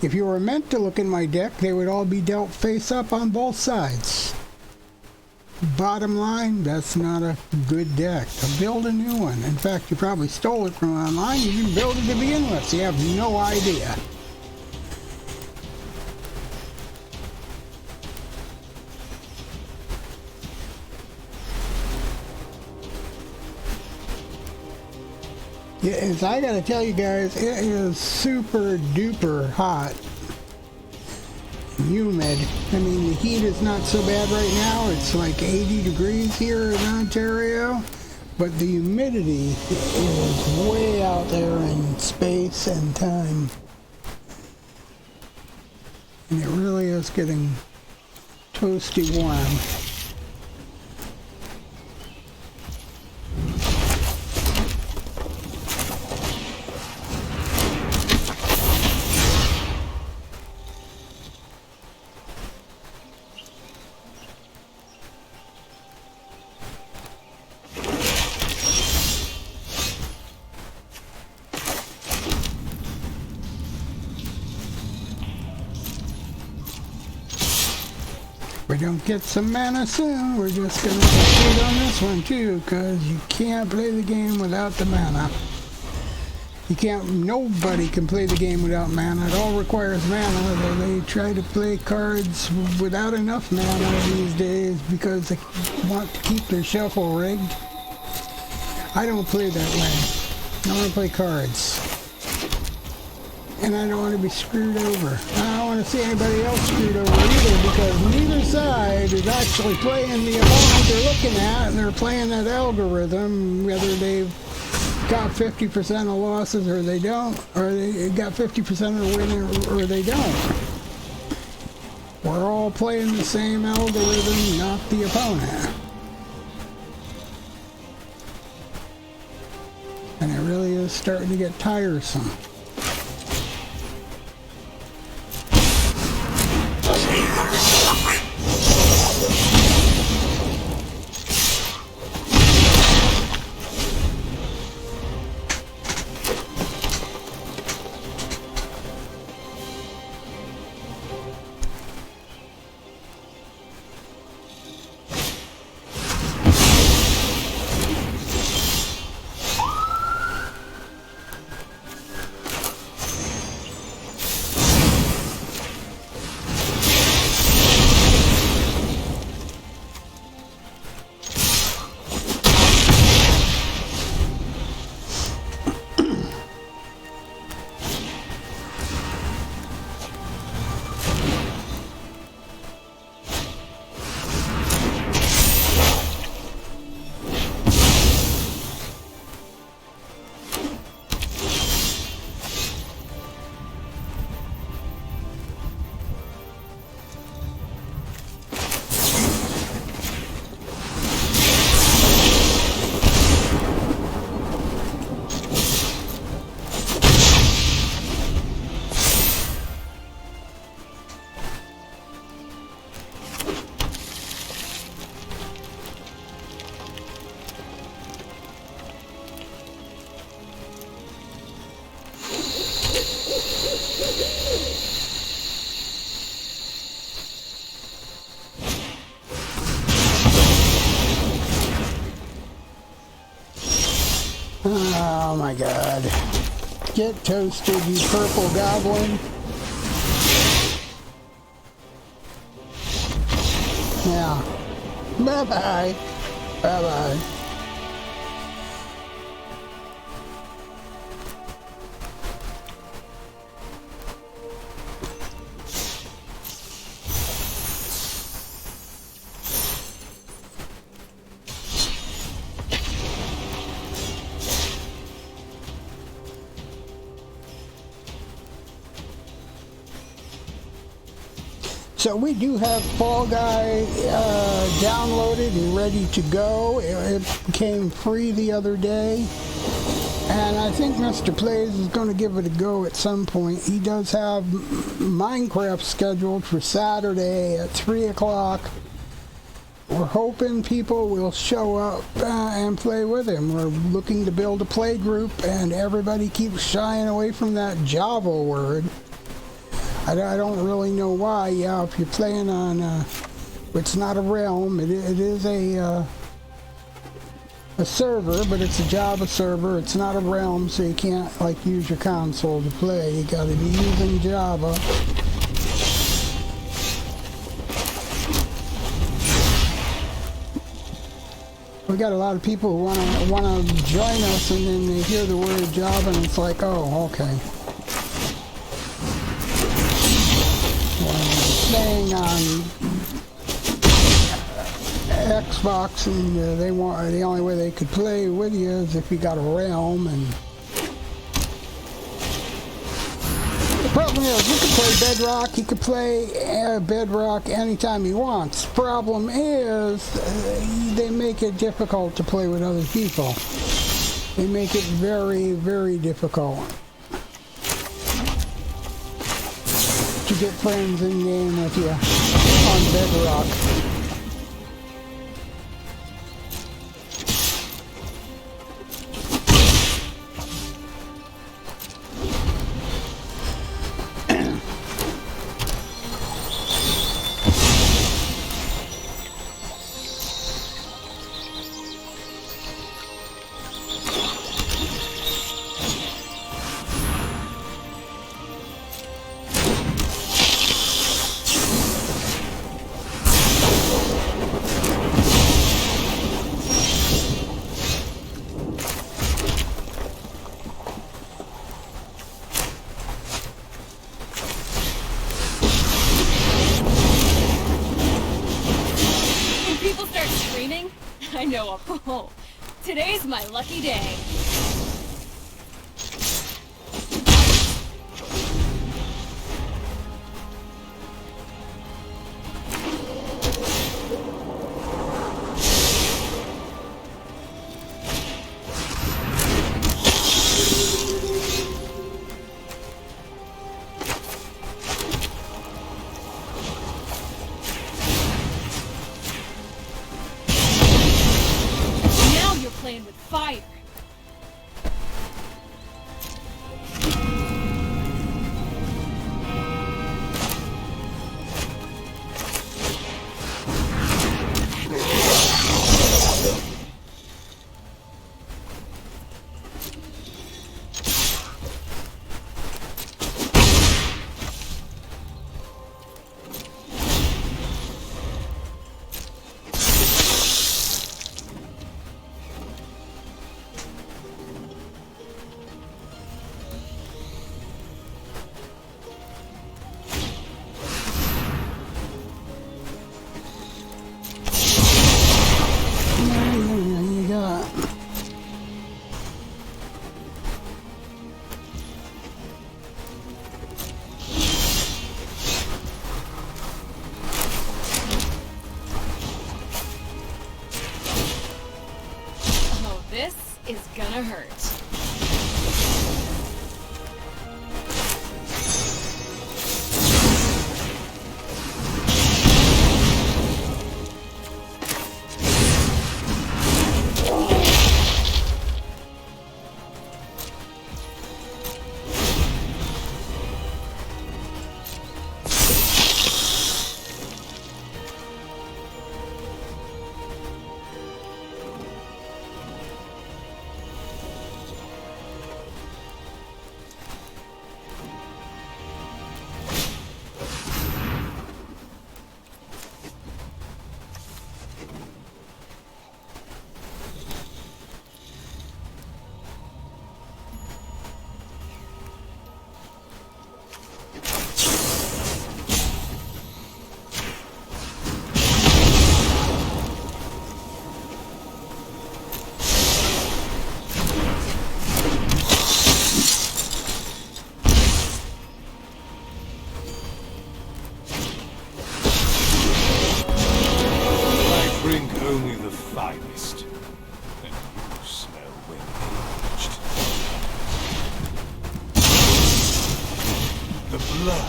Speaker 1: If you were meant to look in my deck, they would all be dealt face up on both sides. Bottom line, that's not a good deck. To build a new one. In fact, you probably stole it from online. You didn't build it to begin with, so you have no idea. Yes, I gotta tell you guys, it is super duper hot. Humid. I mean, the heat is not so bad right now. It's like 80 degrees here in Ontario. But the humidity is way out there in space and time. And it really is getting toasty warm. We don't get some mana soon, we're just gonna proceed on this one too, because you can't play the game without the mana. You can't, nobody can play the game without mana. It all requires mana, though they try to play cards without enough mana these days because they want to keep their shuffle rigged. I don't play that way. I want to play cards. And I don't want to be screwed over. I don't want to see anybody else screwed over either, because neither side is actually playing the opponent they're looking at, and they're playing that algorithm, whether they've got 50% of losses or they don't, or they got 50% of the win or they don't. We're all playing the same algorithm, not the opponent. And it really is starting to get tiresome. Oh my god. Get toasted, you purple goblin. Yeah. Bye-bye. Bye-bye. So we do have Fall Guy downloaded and ready to go. It became free the other day. And I think Mr. Plays is going to give it a go at some point. He does have Minecraft scheduled for Saturday at 3 o'clock. We're hoping people will show up and play with him. We're looking to build a play group, and everybody keeps shying away from that Java word. I don't really know why. Yeah, if you're playing on, it's not a realm. It is a server, but it's a Java server. It's not a realm, so you can't like use your console to play. You got to be using Java. We got a lot of people who want to join us, and then they hear the word Java, and it's like, oh, okay. Playing on Xbox, and they want the only way they could play with you is if you got a realm. And the problem is, you can play Bedrock. He could play Bedrock anytime he wants. The problem is, they make it difficult to play with other people. They make it very, very difficult to get friends in game with you on Bedrock.
Speaker 2: I know. Oh, today's my lucky day. Playing with fire.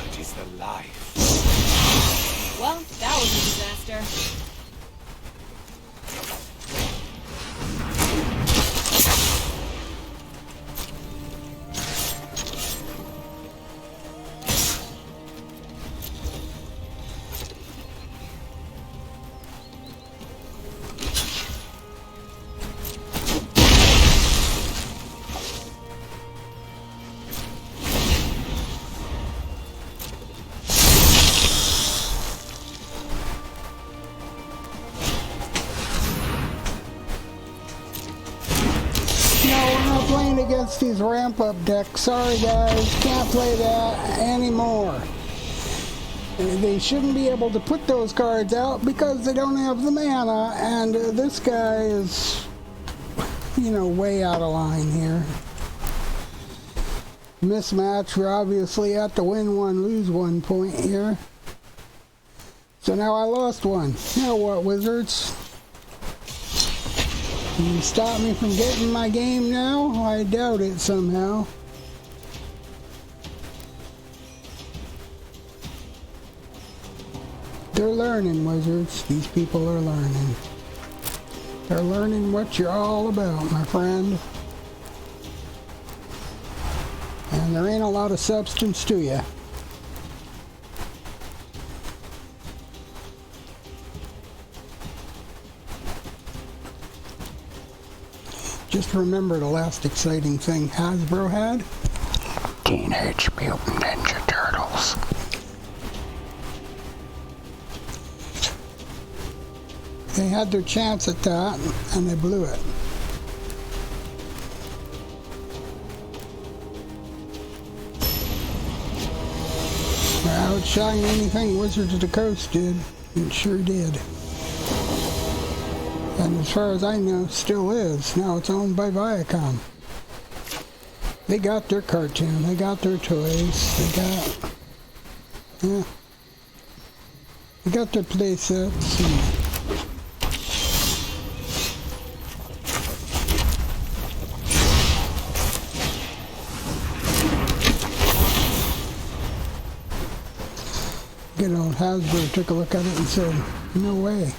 Speaker 3: What is the life?
Speaker 2: Well, that was a disaster.
Speaker 1: Playing against these ramp-up decks. Sorry guys, can't play that anymore. They shouldn't be able to put those cards out because they don't have the mana, and this guy is, you know, way out of line here. Mismatch, we're obviously at the win one, lose one point here. So now I lost one. Now what, Wizards? Can you stop me from getting my game now? I doubt it somehow. They're learning, Wizards. These people are learning. They're learning what you're all about, my friend. And there ain't a lot of substance to you. Just remember the last exciting thing Hasbro had? Teenage Mutant Ninja Turtles. They had their chance at that, and they blew it. Outshine anything Wizards of the Coast did. It sure did. And as far as I know, still is. Now it's owned by Viacom. They got their cartoon, they got their toys, they got... yeah. They got their play sets. Good old Hasbro took a look at it and said, no way.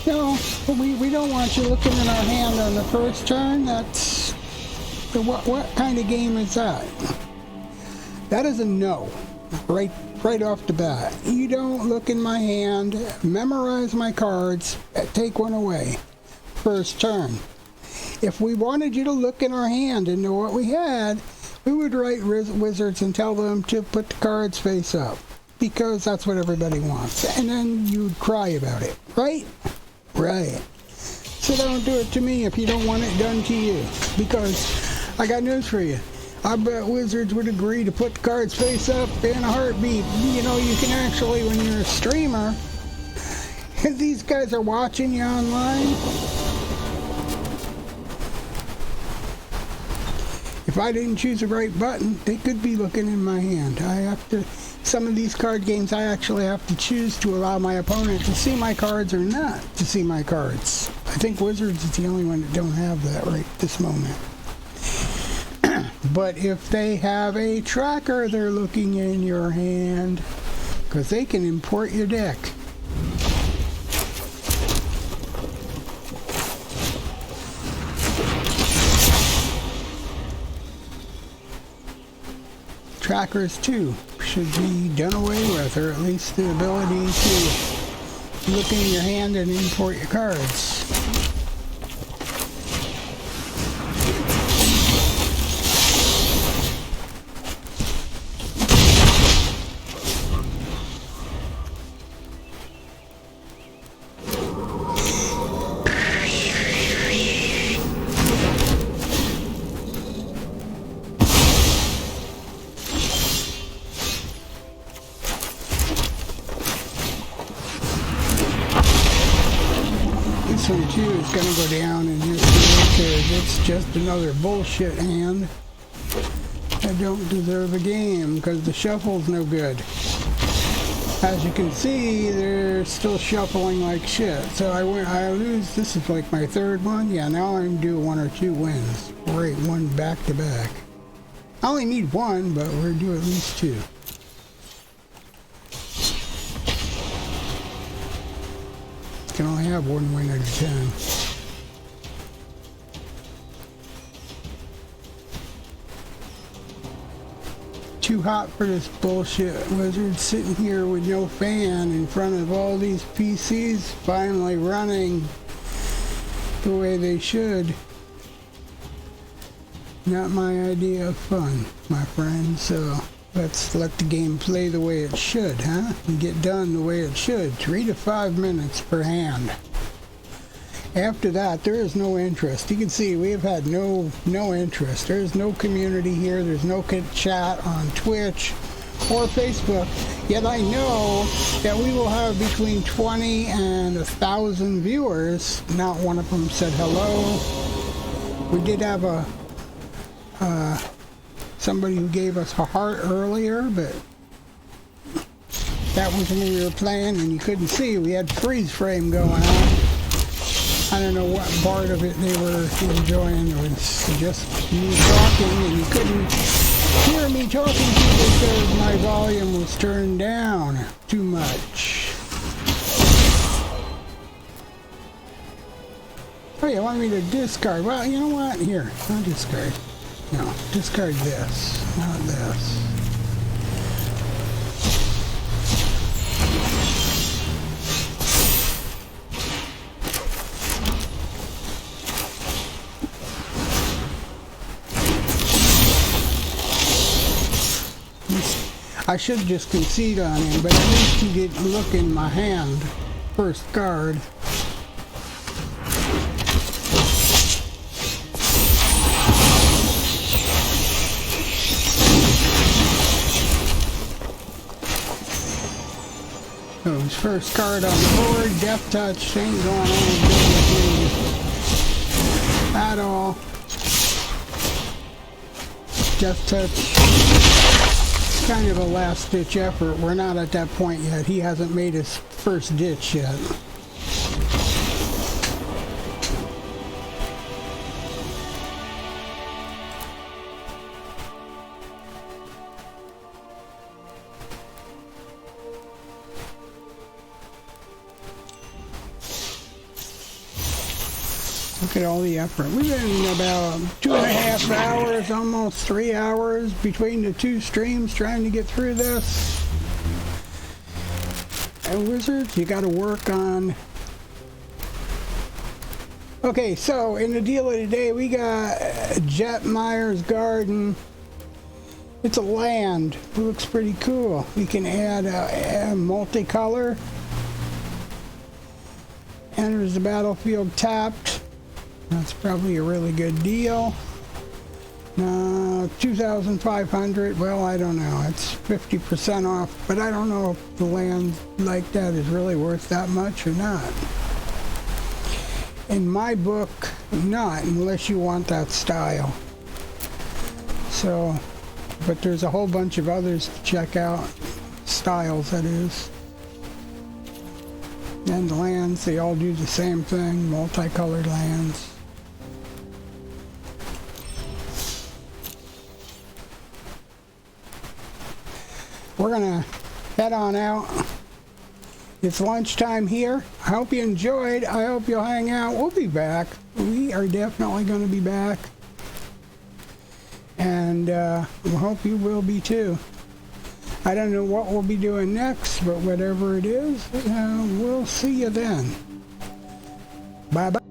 Speaker 1: No, we don't want you looking in our hand on the first turn. That's... what kind of game is that? That is a no. Right off the bat. You don't look in my hand, memorize my cards, take one away. First turn. If we wanted you to look in our hand and know what we had, we would write Wizards and tell them to put the cards face up. Because that's what everybody wants. And then you'd cry about it, right? Right. So don't do it to me if you don't want it done to you. Because I got news for you. I bet Wizards would agree to put the cards face up in a heartbeat. You know, you can actually, when you're a streamer, if these guys are watching you online, if I didn't choose the right button, they could be looking in my hand. I have to... some of these card games I actually have to choose to allow my opponent to see my cards or not to see my cards. I think Wizards is the only one that don't have that right this moment. But if they have a tracker, they're looking in your hand because they can import your deck. Trackers too should be done away with, or at least the ability to look in your hand and import your cards. This one too is going to go down in history because it's just another bullshit hand. I don't deserve a game because the shuffle's no good. As you can see, they're still shuffling like shit. So I lose. This is like my third one. Yeah, now I'm due 1 or 2 wins. Right, one back to back. I only need one, but we're gonna do at least two. Can only have one win at a time. Too hot for this bullshit. Wizard sitting here with no fan in front of all these PCs finally running the way they should. Not my idea of fun, my friend, so let's let the game play the way it should, huh? And get done the way it should. 3 to 5 minutes per hand. After that, there is no interest. You can see we have had no interest. There is no community here. There's no chat on Twitch or Facebook. Yet I know that we will have between 20 and 1,000 viewers. Not one of them said hello. We did have somebody who gave us a heart earlier, but that was when we were playing and you couldn't see. We had freeze frame going on. I don't know what part of it they were enjoying. It was just me talking and you couldn't hear me talking to you because my volume was turned down too much. Oh, you want me to discard? Well, you know what? Here, I'll discard. No, discard this, not this. I should just concede on him, but at least he didn't look in my hand. First card. So his first card on the board, Death Touch, ain't going on at all. Death Touch. Kind of a last-ditch effort. We're not at that point yet. He hasn't made his first ditch yet. Look at all the effort. We've been about 2.5 hours, almost 3 hours between the two streams trying to get through this. And Wizards, you got to work on... Okay, so in the deal of the day, we got Jet Meyer's Garden. It's a land. It looks pretty cool. We can add a multicolor. Enters the battlefield tapped. That's probably a really good deal. 2,500. Well, I don't know. It's 50% off, but I don't know if the land like that is really worth that much or not. In my book, not, unless you want that style. So, but there's a whole bunch of others to check out. Styles, that is. And the lands, they all do the same thing. Multicolored lands. We're gonna head on out. It's lunchtime here. I hope you enjoyed. I hope you'll hang out. We'll be back. We are definitely going to be back. And we hope you will be too. I don't know what we'll be doing next, but whatever it is, we'll see you then. Bye-bye.